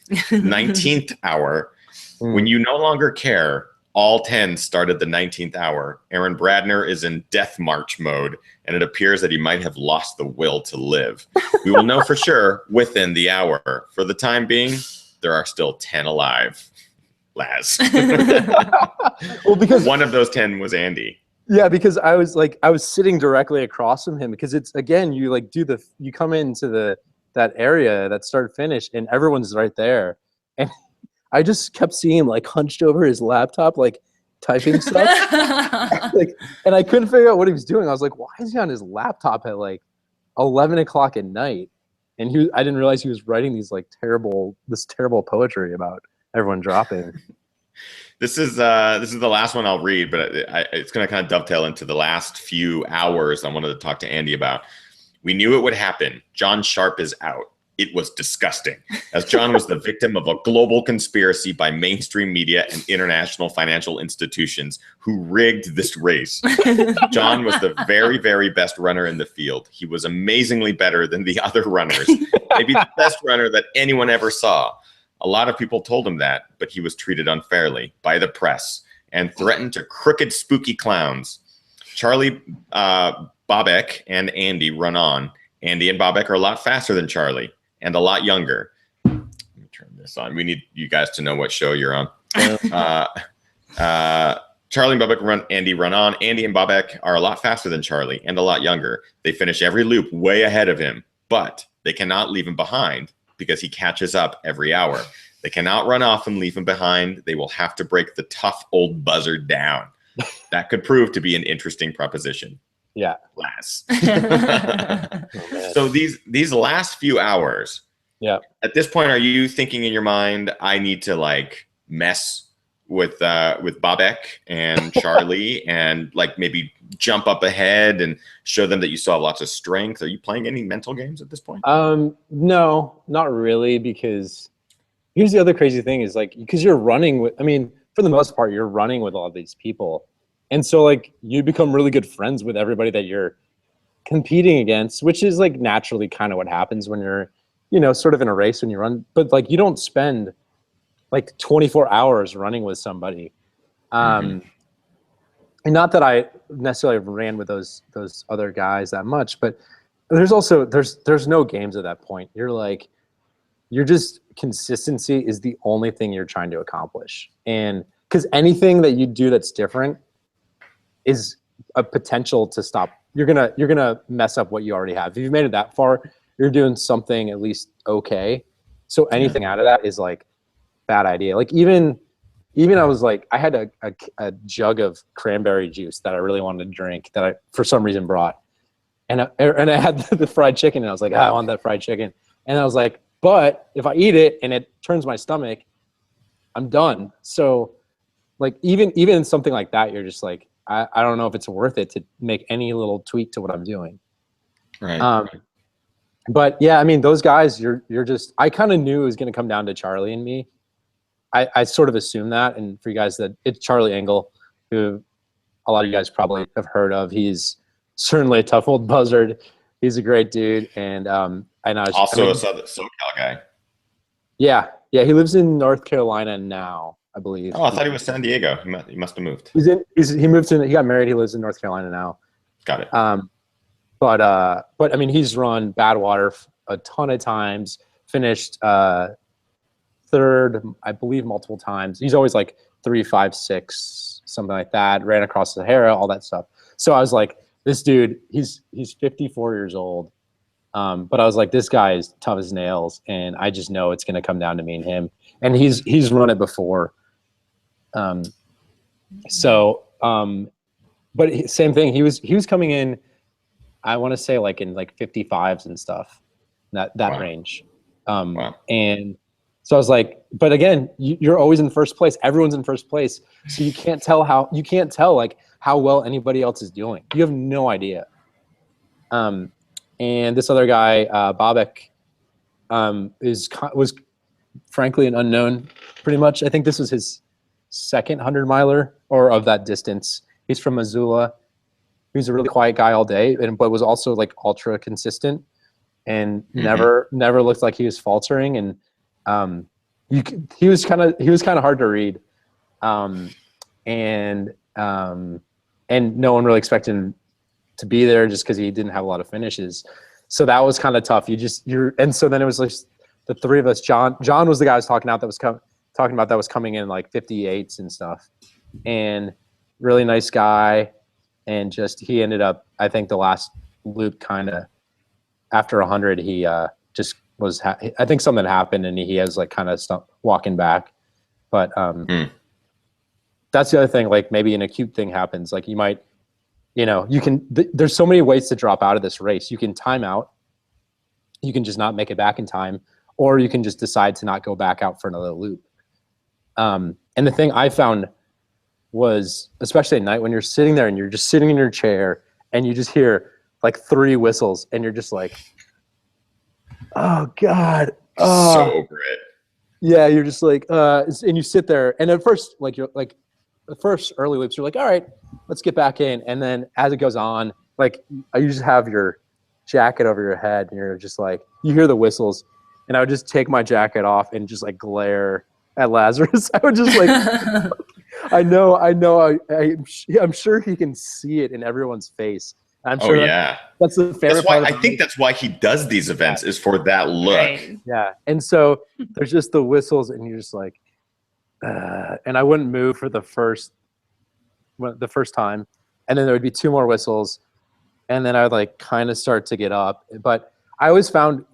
19th Hour. When you no longer care, all 10 started the 19th hour. Aaron Bradner is in death march mode, and it appears that he might have lost the will to live. We will know for sure within the hour. For the time being, there are still 10 alive. Laz. Well, because one of those 10 was Andy. Yeah, because I was sitting directly across from him, because it's, again, you like you come into that area, that start finish, and everyone's right there. And I just kept seeing him like hunched over his laptop, like typing stuff. And I couldn't figure out what he was doing. I was like, why is he on his laptop at like 11 o'clock at night? And I didn't realize he was writing this terrible poetry about everyone dropping. This is the last one I'll read, but it's going to kind of dovetail into the last few hours I wanted to talk to Andy about. We knew it would happen. John Sharp is out. It was disgusting, as John was the victim of a global conspiracy by mainstream media and international financial institutions who rigged this race. John was the very, very best runner in the field. He was amazingly better than the other runners, maybe the best runner that anyone ever saw. A lot of people told him that, but he was treated unfairly by the press and threatened to crooked, spooky clowns. Charlie, Bobek, and Andy run on. Andy and Bobek are a lot faster than Charlie and a lot younger. Let me turn this on. We need you guys to know what show you're on. Charlie and Bobek run on. Andy and Bobek are a lot faster than Charlie and a lot younger. They finish every loop way ahead of him, but they cannot leave him behind because he catches up every hour. They cannot run off and leave him behind. They will have to break the tough old buzzard down. That could prove to be an interesting proposition. Yeah. Laz. So these last few hours, at this point, are you thinking in your mind, I need to like mess with Bobek and Charlie and like maybe jump up ahead and show them that you still have lots of strength? Are you playing any mental games at this point? No, not really, because here's the other crazy thing is like, because you're running with, I mean, for the most part, you're running with all these people. And so like you become really good friends with everybody that you're competing against, which is like naturally kind of what happens when you're, sort of in a race when you run, but like you don't spend like 24 hours running with somebody. And not that I necessarily ran with those other guys that much, but there's also, there's no games at that point. You're just, consistency is the only thing you're trying to accomplish. And because anything that you do that's different is a potential to stop. You're gonna mess up what you already have. If you've made it that far, you're doing something at least okay. So anything out of that is like bad idea. Like even I was like, I had a jug of cranberry juice that I really wanted to drink that I for some reason brought, and I had the fried chicken, and I was like, I want that fried chicken, and I was like, but if I eat it and it turns my stomach, I'm done. So like even something like that, you're just like, I don't know if it's worth it to make any little tweak to what I'm doing. Right. But yeah, I mean, those guys, you're just, I kind of knew it was going to come down to Charlie and me. I sort of assumed that. And for you guys, that it's Charlie Engel, who a lot of you guys probably have heard of. He's certainly a tough old buzzard. He's a great dude. And I know. Also a SoCal guy. Yeah. Yeah. He lives in North Carolina now, I believe. Oh, I thought he was San Diego. He must have moved. He got married. He lives in North Carolina now. Got it. But I mean, he's run Badwater a ton of times, finished third, I believe, multiple times. He's always like 3, 5, 6, something like that. Ran across the Sahara, all that stuff. So I was like, this dude, he's 54 years old. But I was like, this guy is tough as nails, and I just know it's going to come down to me and him. And he's run it before. But same thing. He was coming in, I want to say like in like 55s and stuff, that wow. range. Wow. And so I was like, but again, you're always in first place. Everyone's in first place. So you can't tell like how well anybody else is doing. You have no idea. And this other guy, Bobek, was frankly an unknown pretty much. I think this was second 100-miler or of that distance. He's from Missoula. He was a really quiet guy all day, but was also like ultra consistent and never looked like he was faltering. And he was kind of hard to read, and no one really expected him to be there just because he didn't have a lot of finishes. So that was kind of tough. And so then it was like the three of us. John was the guy I was talking about that was coming in like 58s and stuff, and really nice guy. And he ended up, I think the last loop kind of after 100, he just was, I think something happened and he has like kind of stopped walking back. But that's the other thing, like maybe an acute thing happens. Like you might, there's so many ways to drop out of this race. You can time out. You can just not make it back in time, or you can just decide to not go back out for another loop. And the thing I found was, especially at night when you're sitting there and you're just sitting in your chair and you just hear like 3 whistles and you're just like, oh God. So over it. Yeah. You're just like, and you sit there and at first, like you're like the first early loops, you're like, all right, let's get back in. And then as it goes on, like you just have your jacket over your head and you're just like, you hear the whistles and I would just take my jacket off and just like glare at Lazarus. I would just like, I'm sure he can see it in everyone's face. I'm sure that's the favorite part. I think that's why he does these events is for that look. Right. Yeah. And so there's just the whistles and you're just like, and I wouldn't move for the first time. And then there would be 2 more whistles. And then I would like kind of start to get up. But I always found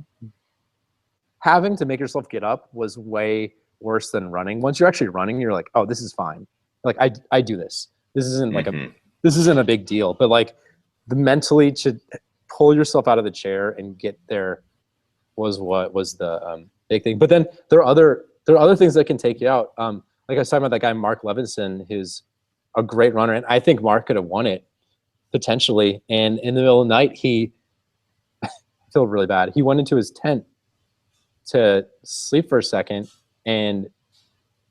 having to make yourself get up was way worse than running. Once you're actually running, you're like, oh, this is fine. Like I do this. This isn't like this isn't a big deal. But like the mentally to pull yourself out of the chair and get there was what was the big thing. But then there are other things that can take you out. Like I was talking about that guy Mark Levinson, who's a great runner, and I think Mark could have won it potentially. And in the middle of the night, I feel really bad. He went into his tent to sleep for a second and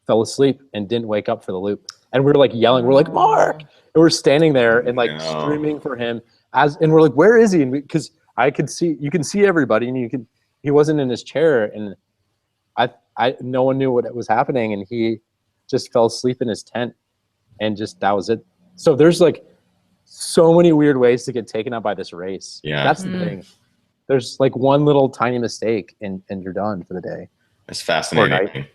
fell asleep and didn't wake up for the loop. And we're like yelling, we're like, Mark! And we're standing there and like screaming for him and we're like, where is he? And because you can see everybody and he wasn't in his chair and no one knew what was happening and he just fell asleep in his tent and just, that was it. So there's like so many weird ways to get taken out by this race. Yeah. That's the thing. There's like one little tiny mistake and you're done for the day. It's fascinating.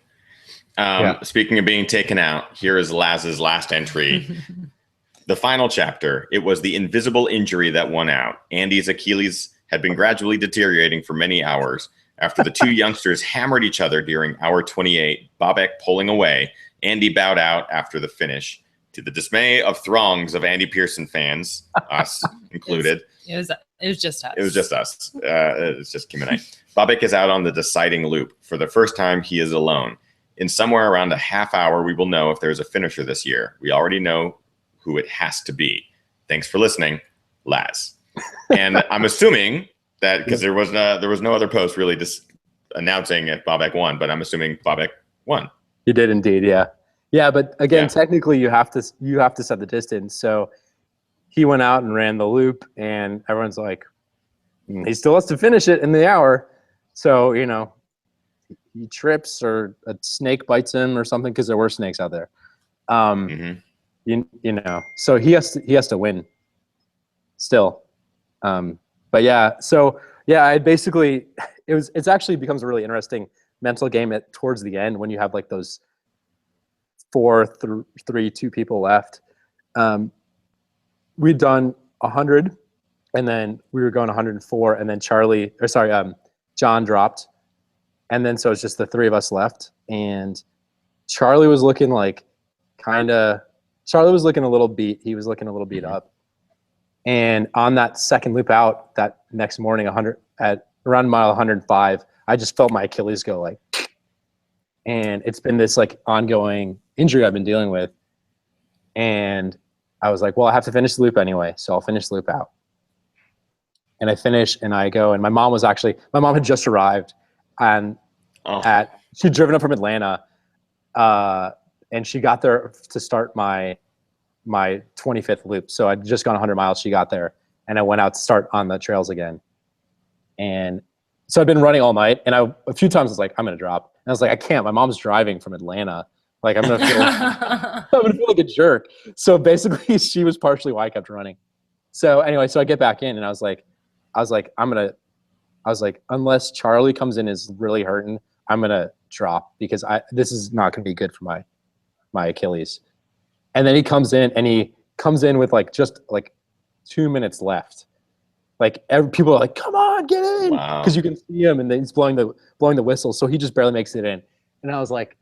Speaking of being taken out, here is Laz's last entry. The final chapter. It was the invisible injury that won out. Andy's Achilles had been gradually deteriorating for many hours. After the 2 youngsters hammered each other during hour 28, Bobek pulling away, Andy bowed out after the finish. To the dismay of throngs of Andy Pearson fans, us included. It was just us. It was just us. It's just Kim and I. Bobek is out on the deciding loop. For the first time, he is alone. In somewhere around a half hour, we will know if there's a finisher this year. We already know who it has to be. Thanks for listening, Laz. And I'm assuming that because there was no other post really just announcing if Bobek won, but I'm assuming Bobek won. He did indeed, yeah. Yeah, but again, technically you have to set the distance. So he went out and ran the loop and everyone's like, he still has to finish it in the hour. So, he trips or a snake bites him or something because there were snakes out there. So he has to win still. But yeah, so yeah, it's actually becomes a really interesting mental game towards the end when you have like those 2 people left. We'd done 100 and then we were going 104 and then John dropped. And then so it's just the 3 of us left. And Charlie was looking like Charlie was looking a little beat. He was looking a little beat up. And on that second loop out that next morning, at around mile 105, I just felt my Achilles go like, and it's been this like ongoing injury I've been dealing with. And I was like, well, I have to finish the loop anyway. So I'll finish the loop out. And I finish and I go, and my mom had just arrived and she'd driven up from Atlanta and she got there to start my 25th loop. So I'd just gone 100 miles. She got there, and I went out to start on the trails again. And so I've been running all night, and a few times I was like, I'm gonna drop, and I was like, I can't. My mom's driving from Atlanta. Like I'm gonna feel like a jerk. So basically, she was partially why I kept running. So anyway, so I get back in, and I was like, unless Charlie comes in is really hurting, I'm gonna drop because this is not gonna be good for my Achilles. And then he comes in with like just like 2 minutes left. Like people are like, come on, get in, because you can see him, and then he's blowing the whistle, so he just barely makes it in. And I was like,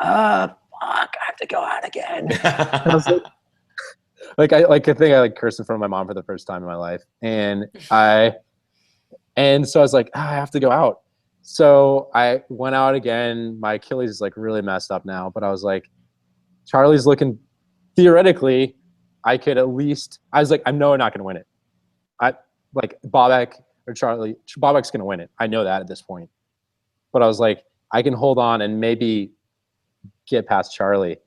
fuck, I have to go out again. And I was like, I think I cursed in front of my mom for the first time in my life, and so I was like, I have to go out. So I went out again. My Achilles is like really messed up now, but I was like, Charlie's looking, theoretically, I was like, I know I'm not going to win it. Bobek or Charlie, Bobek's going to win it. I know that at this point. But I was like, I can hold on and maybe get past Charlie.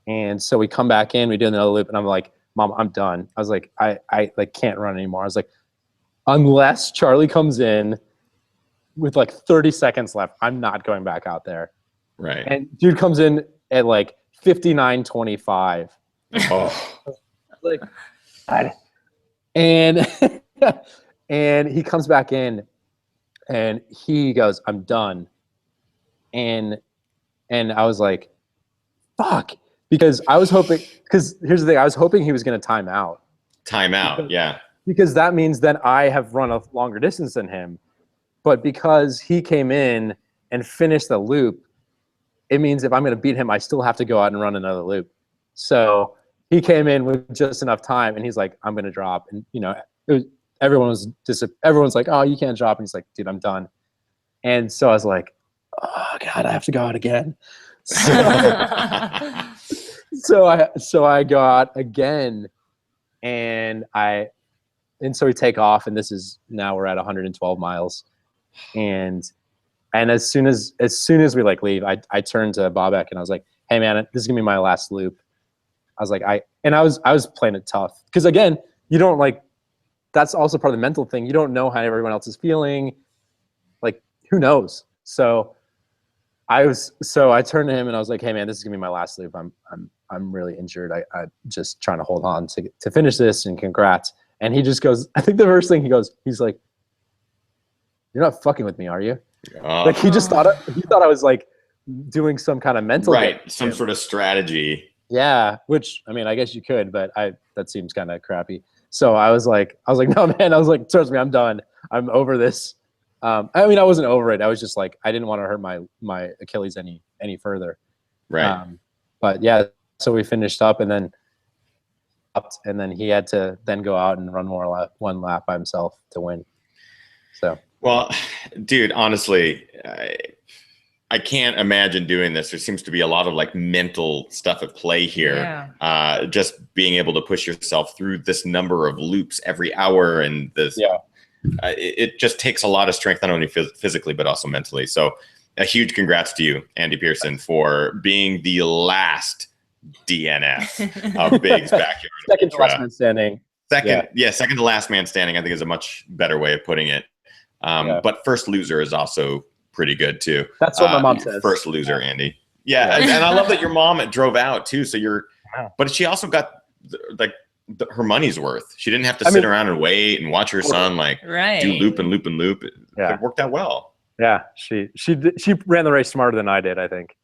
And so we come back in, we do another loop, and I'm like, Mom, I'm done. I was like, I like can't run anymore. I was like, unless Charlie comes in with like 30 seconds left, I'm not going back out there. Right. And dude comes in at like 59:25. Oh. Like, God. And and he comes back in, and he goes, I'm done. And I was like, fuck, because I was hoping, because here's the thing, I was hoping he was going to time out. Yeah. Because that means then I have run a longer distance than him. But because he came in and finished the loop, it means if I'm going to beat him, I still have to go out and run another loop. So he came in with just enough time, and he's like, I'm going to drop. And, everyone's like, oh, you can't drop. And he's like, dude, I'm done. And so I was like, oh, God, I have to go out again. So I go out again, and so we take off, and now we're at 112 miles. And as soon as we like leave, I turned to Bobek, and I was like, hey man, this is gonna be my last loop. I was like, I was playing it tough. Because again, you don't like, that's also part of the mental thing. You don't know how everyone else is feeling. Like, who knows? So I turned to him, and I was like, hey man, this is gonna be my last loop. I'm really injured. I'm just trying to hold on to finish this, and congrats. And he just goes, I think the first thing he's like, you're not fucking with me, are you? Like he thought I was like doing some kind of mental game. Some sort of strategy. Yeah, which I mean, I guess you could, but that seems kind of crappy. So I was like, no man, I was like, trust me, I'm done. I'm over this. I mean, I wasn't over it. I was just like, I didn't want to hurt my Achilles any further. Right. But yeah, so we finished up, and then he had to then go out and run one lap by himself to win. So. Well, dude, honestly, I can't imagine doing this. There seems to be a lot of like mental stuff at play here. Yeah. Just being able to push yourself through this number of loops every hour, and this, it just takes a lot of strength, not only physically, but also mentally. So a huge congrats to you, Andy Pearson, for being the last DNF of Big's Backyard. Second to last man standing. Second to last man standing, I think, is a much better way of putting it. But first loser is also pretty good too. That's what my mom says. First loser, Andy. Yeah, and I love that your mom drove out too. So but she also got her money's worth. She didn't have to sit around and wait and watch her son do loop and loop and loop. It worked out well. Yeah, she ran the race smarter than I did, I think.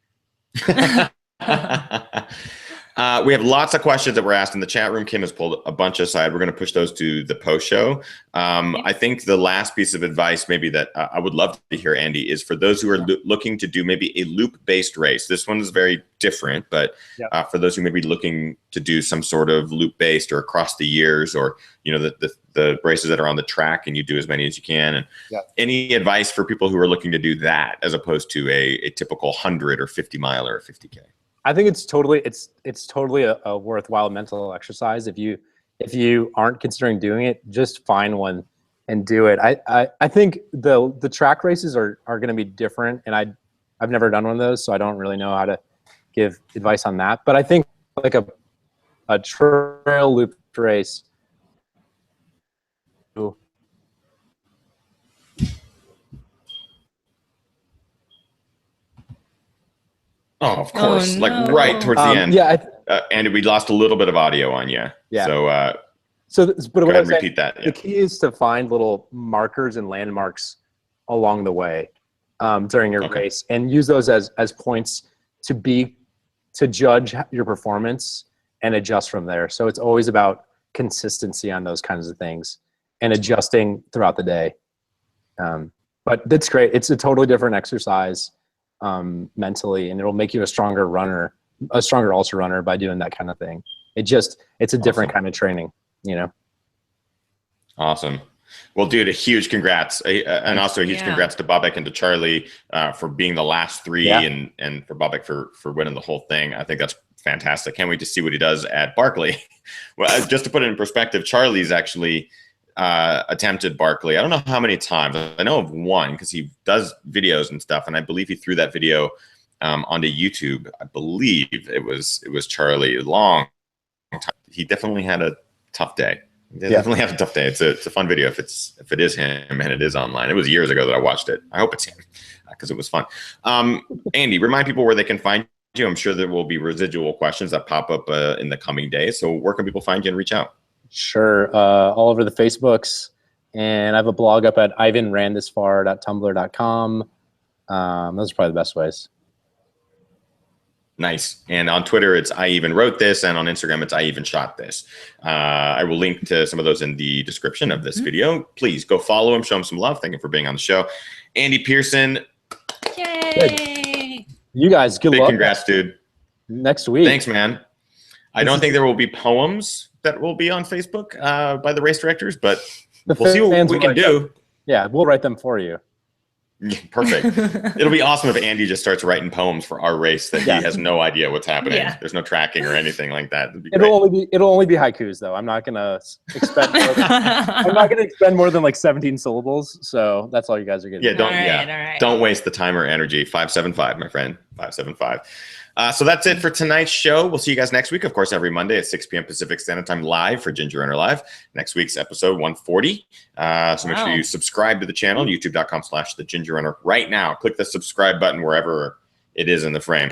We have lots of questions that were asked in the chat room. Kim has pulled a bunch aside. We're going to push those to the post show. I think the last piece of advice maybe that I would love to hear, Andy, is for those who are looking to do maybe a loop-based race. This one is very different, but for those who may be looking to do some sort of loop-based or across the years, or the races that are on the track, and you do as many as you can. And any advice for people who are looking to do that as opposed to a typical 100 or 50 mile or 50K? I think it's totally a worthwhile mental exercise. If you aren't considering doing it, just find one and do it. I think the track races are going to be different, and I've never done one of those, so I don't really know give advice on that. But I think like a trail loop race. Oh, of course. Oh, Like no. right towards the end. Yeah. Andy, we lost a little bit of audio on you. Yeah. So But go what ahead I'm and saying, repeat that. Yeah. the key is to find little markers and landmarks along the way during your race, and use those as points to judge your performance and adjust from there. So it's always about consistency on those kinds of things and adjusting throughout the day. But that's great. It's a totally different exercise mentally, and it'll make you a stronger runner, a stronger ultra runner by doing that kind of thing. It's a different kind of training, you know? Awesome. Well, dude, a huge congrats. And also a huge congrats to Bobek and to Charlie for being the last three and for Bobek for winning the whole thing. I think that's fantastic. Can't wait to see what he does at Barkley. Well, just to put it in perspective, Charlie's actually attempted Barkley. I don't know how many times. I know of one because he does videos and stuff, and I believe he threw that video onto YouTube. I believe it was Charlie. Long time. He definitely had a tough day. They definitely have a tough day. It's a fun video if it is him and it is online. It was years ago that I watched it. I hope it's him because it was fun. Andy, remind people where they can find you. I'm sure there will be residual questions that pop up in the coming days. So where can people find you and reach out? Sure. All over the Facebooks, and I have a blog up at ivanranthisfar.tumblr.com. Those are probably the best ways. Nice. And on Twitter, it's I Even Wrote This, and on Instagram, it's I Even Shot This. I will link to some of those in the description of this video. Please go follow him, show him some love. Thank you for being on the show. Andy Pearson. Yay! Good. You guys, good luck. Big congrats, dude. Next week. Thanks, man. I don't think there will be poems that will be on Facebook by the race directors, but we'll see what we can do. Yeah, we'll write them for you. Perfect. It'll be awesome if Andy just starts writing poems for our race that he has no idea what's happening. Yeah. There's no tracking or anything like that. It'll only be haikus though. I'm not gonna expend more than like 17 syllables. So that's all you guys are getting. Yeah, don't waste the time or energy. 575, my friend. 575. So that's it for tonight's show. We'll see you guys next week. Of course, every Monday at 6 p.m. Pacific Standard Time live for Ginger Runner Live. Next week's episode 140. So make sure you subscribe to the channel, youtube.com/The Ginger Runner right now. Click the subscribe button wherever it is in the frame.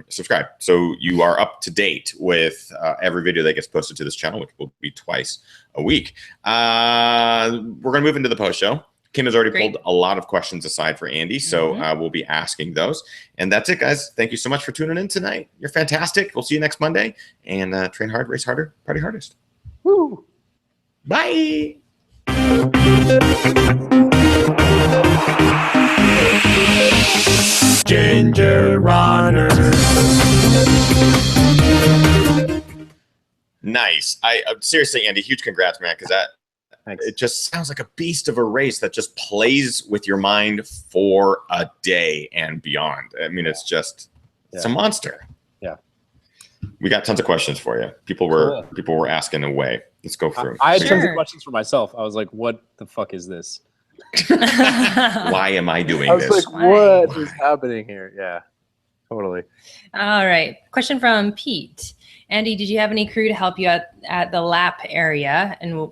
Subscribe so you are up to date with every video that gets posted to this channel, which will be twice a week. We're going to move into the post show. Kim has already pulled a lot of questions aside for Andy, so we'll be asking those. And that's it, guys. Thank you so much for tuning in tonight. You're fantastic. We'll see you next Monday. And train hard, race harder, party hardest. Woo! Bye! Ginger Runner. Nice. Seriously, Andy, huge congrats, man, because it just sounds like a beast of a race that just plays with your mind for a day and beyond. I mean, it's just it's a monster. Yeah. We got tons of questions for you. People were asking away. Let's go through. I had tons of questions for myself. I was like, what the fuck is this? Why am I doing this? I was like, what is happening here? Yeah, totally. All right. Question from Pete. Andy, did you have any crew to help you at the lap area? And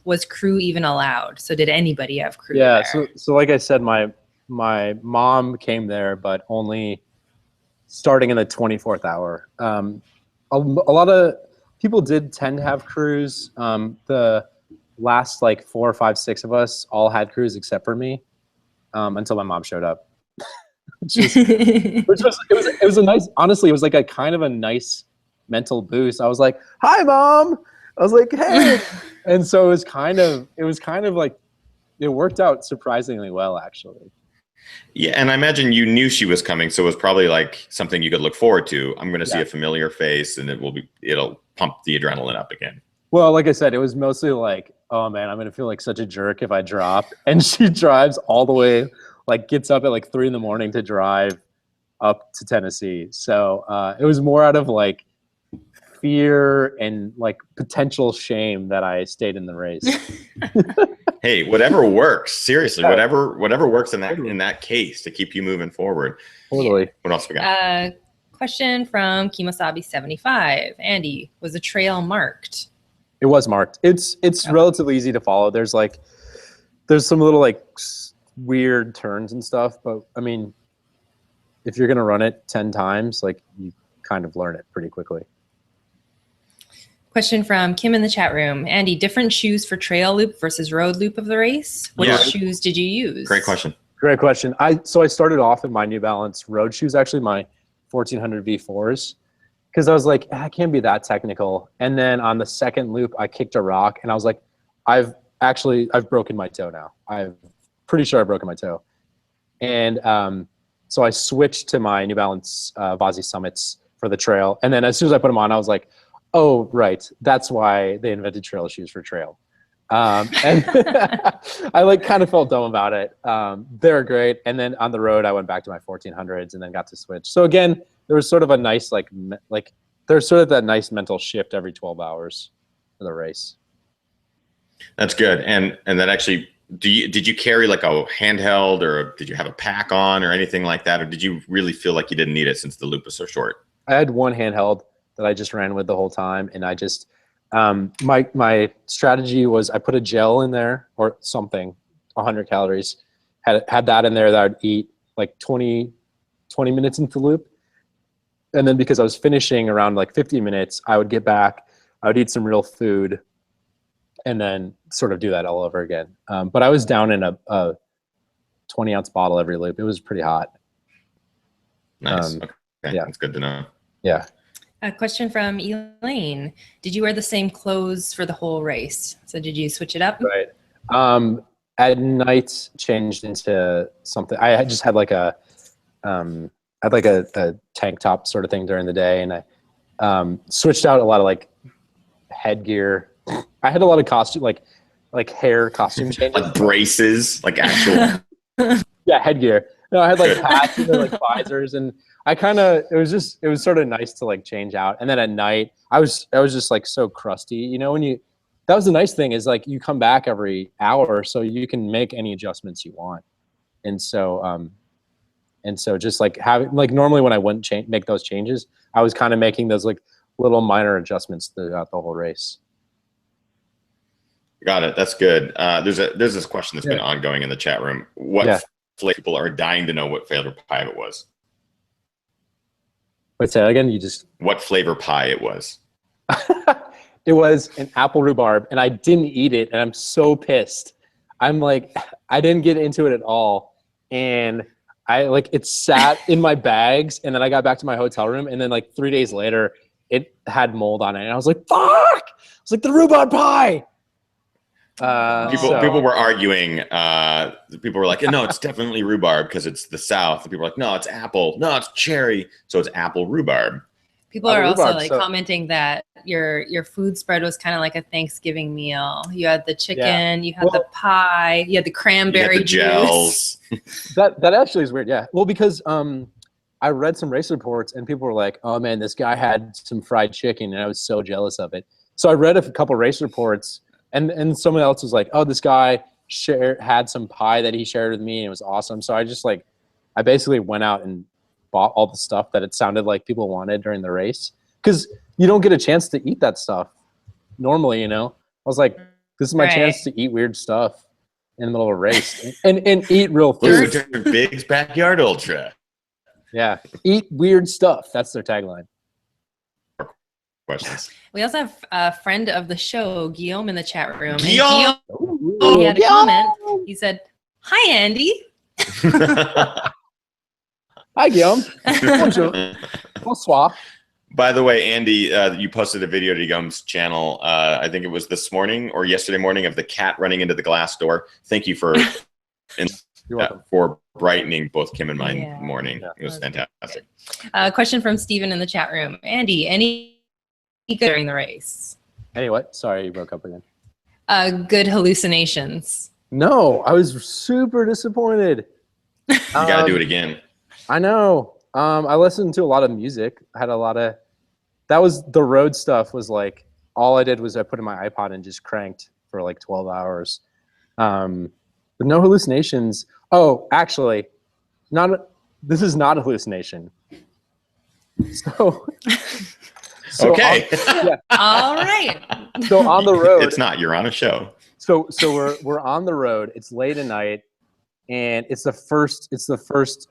was crew even allowed? So did anybody have crew there? So like I said, my mom came there, but only starting in the 24th hour. A lot of people did tend to have crews. The last like 4 or 5, 6 of us all had crews except for me until my mom showed up. It was a nice, honestly, it was like a kind of a nice mental boost. I was like, hi mom. I was like, hey. And so it was kind of like, it worked out surprisingly well, actually. Yeah. And I imagine you knew she was coming. So it was probably like something you could look forward to. I'm going to see a familiar face and it'll pump the adrenaline up again. Well, like I said, it was mostly like, oh man, I'm going to feel like such a jerk if I drop. And she drives all the way, like gets up at like 3 a.m. to drive up to Tennessee. So it was more out of like fear and like potential shame that I stayed in the race. Hey, whatever works. Seriously, whatever works in that case to keep you moving forward. Totally. What else we got? Question from Kimosabi75. Andy, was the trail marked? It was marked. It's relatively easy to follow. There's some little like weird turns and stuff, but I mean, if you're gonna run it 10 times, like you kind of learn it pretty quickly. Question from Kim in the chat room. Andy, different shoes for trail loop versus road loop of the race? Which shoes did you use? Great question. Great question. So I started off in my New Balance road shoes, actually my 1400 V4s, because I was like, I can't be that technical. And then on the second loop, I kicked a rock, and I was like, I've broken my toe now. I'm pretty sure I've broken my toe. And so I switched to my New Balance Vasi Summits for the trail. And then as soon as I put them on, I was like, oh, right. That's why they invented trail shoes for trail. And I like kind of felt dumb about it. They're great. And then on the road, I went back to my 1400s and then got to switch. So again, there was sort of a nice, there's sort of that nice mental shift every 12 hours for the race. That's good. And that actually, did you carry like a handheld, or did you have a pack on or anything like that? Or did you really feel like you didn't need it since the loop was so short? I had one handheld that I just ran with the whole time. And I just, my strategy was I put a gel in there or something, 100 calories, had that in there that I'd eat like 20 minutes into the loop. And then because I was finishing around like 50 minutes, I would get back, I would eat some real food, and then sort of do that all over again. But I was down in a 20-ounce bottle every loop. It was pretty hot. Nice. Okay. Yeah. That's good to know. Yeah. A question from Elaine. Did you wear the same clothes for the whole race? So did you switch it up? Right. At night, changed into something. I just had like a tank top sort of thing during the day, and I switched out a lot of like headgear. I had a lot of costume, like hair costume changes. Like braces, like actual. Yeah, headgear. No, I had like hats and like visors, and it was sort of nice to like change out. And then at night, I was just like so crusty, you know, that was the nice thing is like you come back every hour, so you can make any adjustments you want. And so just like having, like normally when I wouldn't make those changes, I was kind of making those like little minor adjustments throughout the whole race. Got it. That's good. There's this question that's been ongoing in the chat room. What flavor people are dying to know what flavor pie it was. Wait, say that again? What flavor pie it was. It was an apple rhubarb, and I didn't eat it, and I'm so pissed. I'm like, I didn't get into it at all, and it sat in my bags, and then I got back to my hotel room, and then like 3 days later, it had mold on it, and I was like, fuck! It's like the rhubarb pie. People were arguing. People were like, no, it's definitely rhubarb because it's the South. And people were like, no, it's apple. No, it's cherry. So it's apple rhubarb. People are also commenting that your food spread was kind of like a Thanksgiving meal. You had the chicken, you had the pie, you had the cranberry the gels. That actually is weird. Yeah. Well, because I read some race reports and people were like, oh man, this guy had some fried chicken, and I was so jealous of it. So I read a couple race reports. And someone else was like, oh, this guy had some pie that he shared with me, and it was awesome. So I basically went out and bought all the stuff that it sounded like people wanted during the race, because you don't get a chance to eat that stuff normally, you know. I was like, this is my chance to eat weird stuff in the middle of a race and eat real food. Big's Backyard Ultra. Yeah, eat weird stuff. That's their tagline. Questions. We also have a friend of the show, Guillaume, in the chat room. Guillaume! He had a comment. He said, hi, Andy. Hi, Guillaume. Bonjour. Bonsoir. By the way, Andy, you posted a video to Guillaume's channel. I think it was this morning or yesterday morning of the cat running into the glass door. Thank you for brightening both Kim and my morning. It was fantastic. Question from Steven in the chat room. Andy, any during the race? Any what? Sorry, you broke up again. Good hallucinations. No, I was super disappointed. You got to do it again. I know. I listened to a lot of music. I had a lot of, that was the road stuff was like, all I did was I put in my iPod and just cranked for like 12 hours. But no hallucinations. Oh, actually, this is not a hallucination. So, Okay. All right. So on the road, It's not. You're on a show. So we're on the road. It's late at night, and it's the first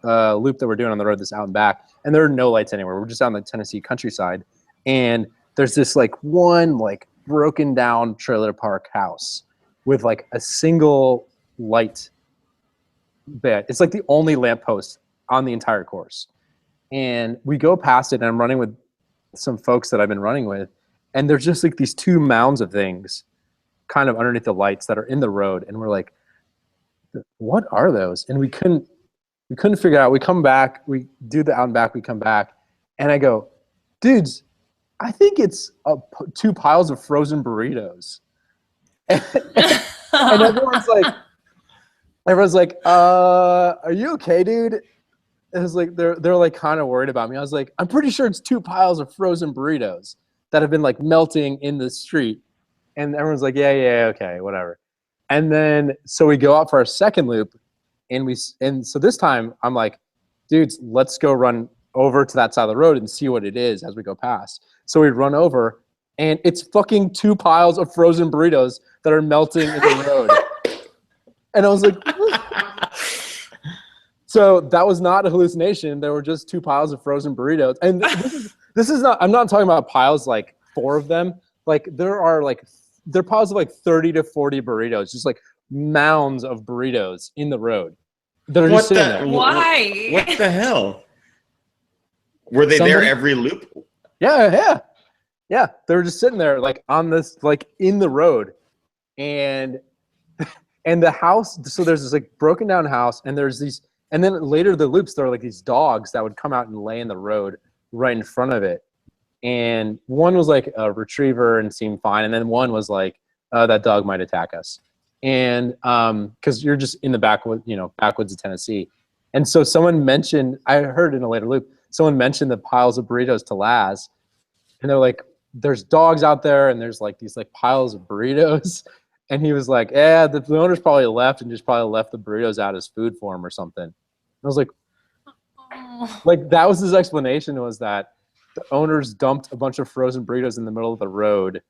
loop that we're doing on the road that's out and back. And there are no lights anywhere. We're just out in the Tennessee countryside, and there's this like one like broken down trailer park house with like a single light bit. It's like the only lamppost on the entire course. And we go past it, and I'm running with some folks that I've been running with, and there's just like these two mounds of things kind of underneath the lights that are in the road, and we're like, what are those? And we couldn't figure it out. We come back, we do the out and back, we come back, and I go, dudes, I think it's two piles of frozen burritos. And everyone's like, are you okay, dude? It was like they're like kind of worried about me. I was like, I'm pretty sure it's two piles of frozen burritos that have been like melting in the street. And everyone's like, yeah, okay, whatever. And then so we go out for our second loop, and so this time I'm like, dudes, let's go run over to that side of the road and see what it is as we go past. So we run over, and it's fucking two piles of frozen burritos that are melting in the road. And I was like, so that was not a hallucination. There were just two piles of frozen burritos. And this is not, I'm not talking about piles like 4 of them. Like there are piles of like 30 to 40 burritos, just like mounds of burritos in the road that are just sitting there. Why? What the hell? Were they there every loop? Yeah. They were just sitting there like on this, like in the road. And the house, so there's this like broken down house, and there's these, and then later the loops, there were like these dogs that would come out and lay in the road right in front of it. And one was like a retriever and seemed fine. And then one was like, that dog might attack us. And because you're just in the backwoods of Tennessee. And so someone mentioned, I heard in a later loop, someone mentioned the piles of burritos to Laz. And they're like, there's dogs out there, and there's like these like piles of burritos. And he was like, yeah, the owners probably left and just probably left the burritos out as food for him or something. And I was like, that was his explanation, was that the owners dumped a bunch of frozen burritos in the middle of the road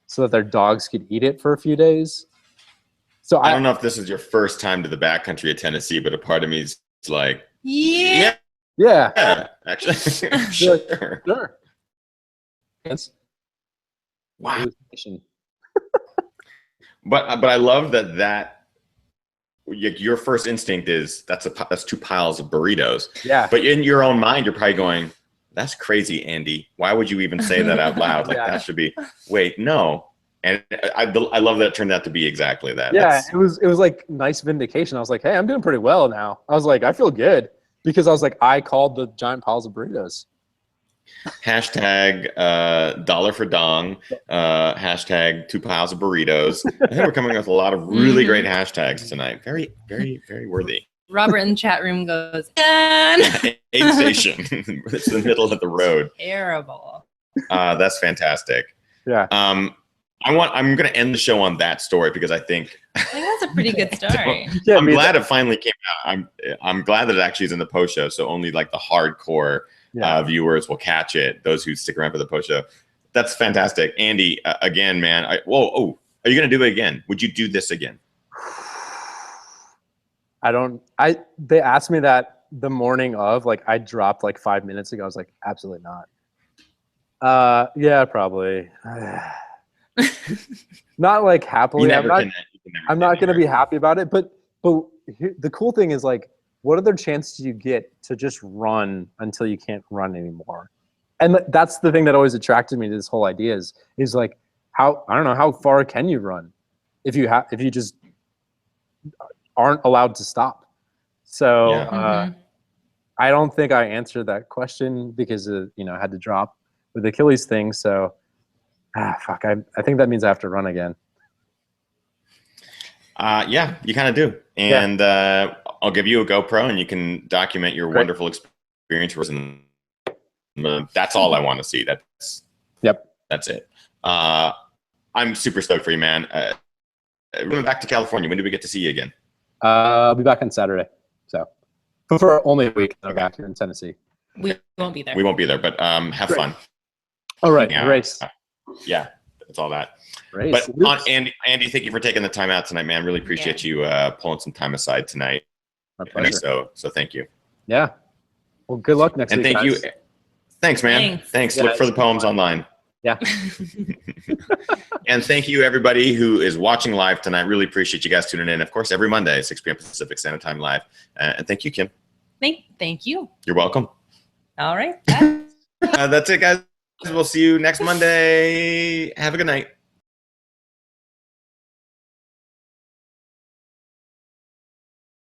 so that their dogs could eat it for a few days. So I don't know if this is your first time to the backcountry of Tennessee, but a part of me is like, yeah, actually, sure. Yes. Wow. But I love that your first instinct is that's 2 piles of burritos. Yeah. But in your own mind, you're probably going, that's crazy, Andy. Why would you even say that out loud? Like that should be. Wait, no. And I love that it turned out to be exactly that. Yeah, it was like nice vindication. I was like, hey, I'm doing pretty well now. I was like, I feel good because I was like, I called the giant piles of burritos. Hashtag dollar for dong. Hashtag 2 piles of burritos. I think we're coming up with a lot of really great hashtags tonight. Very, very, very worthy. Robert in the chat room goes, aid station. It's the middle of the road. Terrible. That's fantastic. Yeah. I'm going to end the show on that story because I think that's a pretty good story. I'm glad it finally came out. I'm glad that it actually is in the post show, so only like the hardcore viewers will catch it. Those who stick around for the post show. That's fantastic, Andy. Again, man. Are you going to do it again? Would you do this again? They asked me that the morning of, like I dropped like 5 minutes ago. I was like, absolutely not. Yeah, probably. Not like happily. I'm not going to be happy about it. But the cool thing is like, what other chance do you get to just run until you can't run anymore? And that's the thing that always attracted me to this whole idea is like, I don't know, how far can you run if you just aren't allowed to stop? So I don't think I answered that question because I had to drop with the Achilles thing. So fuck, I think that means I have to run again. Yeah, you kind of do. And I'll give you a GoPro and you can document your wonderful experience. That's all I want to see. That's it. I'm super stoked for you, man. We're going back to California. When do we get to see you again? I'll be back on Saturday. So, but for only a week, I'm back here in Tennessee. We won't be there. We won't be there, but have Great. fun. All right, Yeah. race. Yeah, it's all that. Race. But Andy, thank you for taking the time out tonight, man. Really appreciate you pulling some time aside tonight. My pleasure. So thank you. Yeah. Well, good luck next week. And thank you. Guys. Thanks, man. Thanks. Yeah, Look for the poems online. Yeah. And thank you, everybody who is watching live tonight. Really appreciate you guys tuning in. Of course, every Monday, 6 p.m. Pacific Standard Time live. And thank you, Kim. Thank you. You're welcome. All right. Bye. That's it, guys. We'll see you next Monday. Have a good night.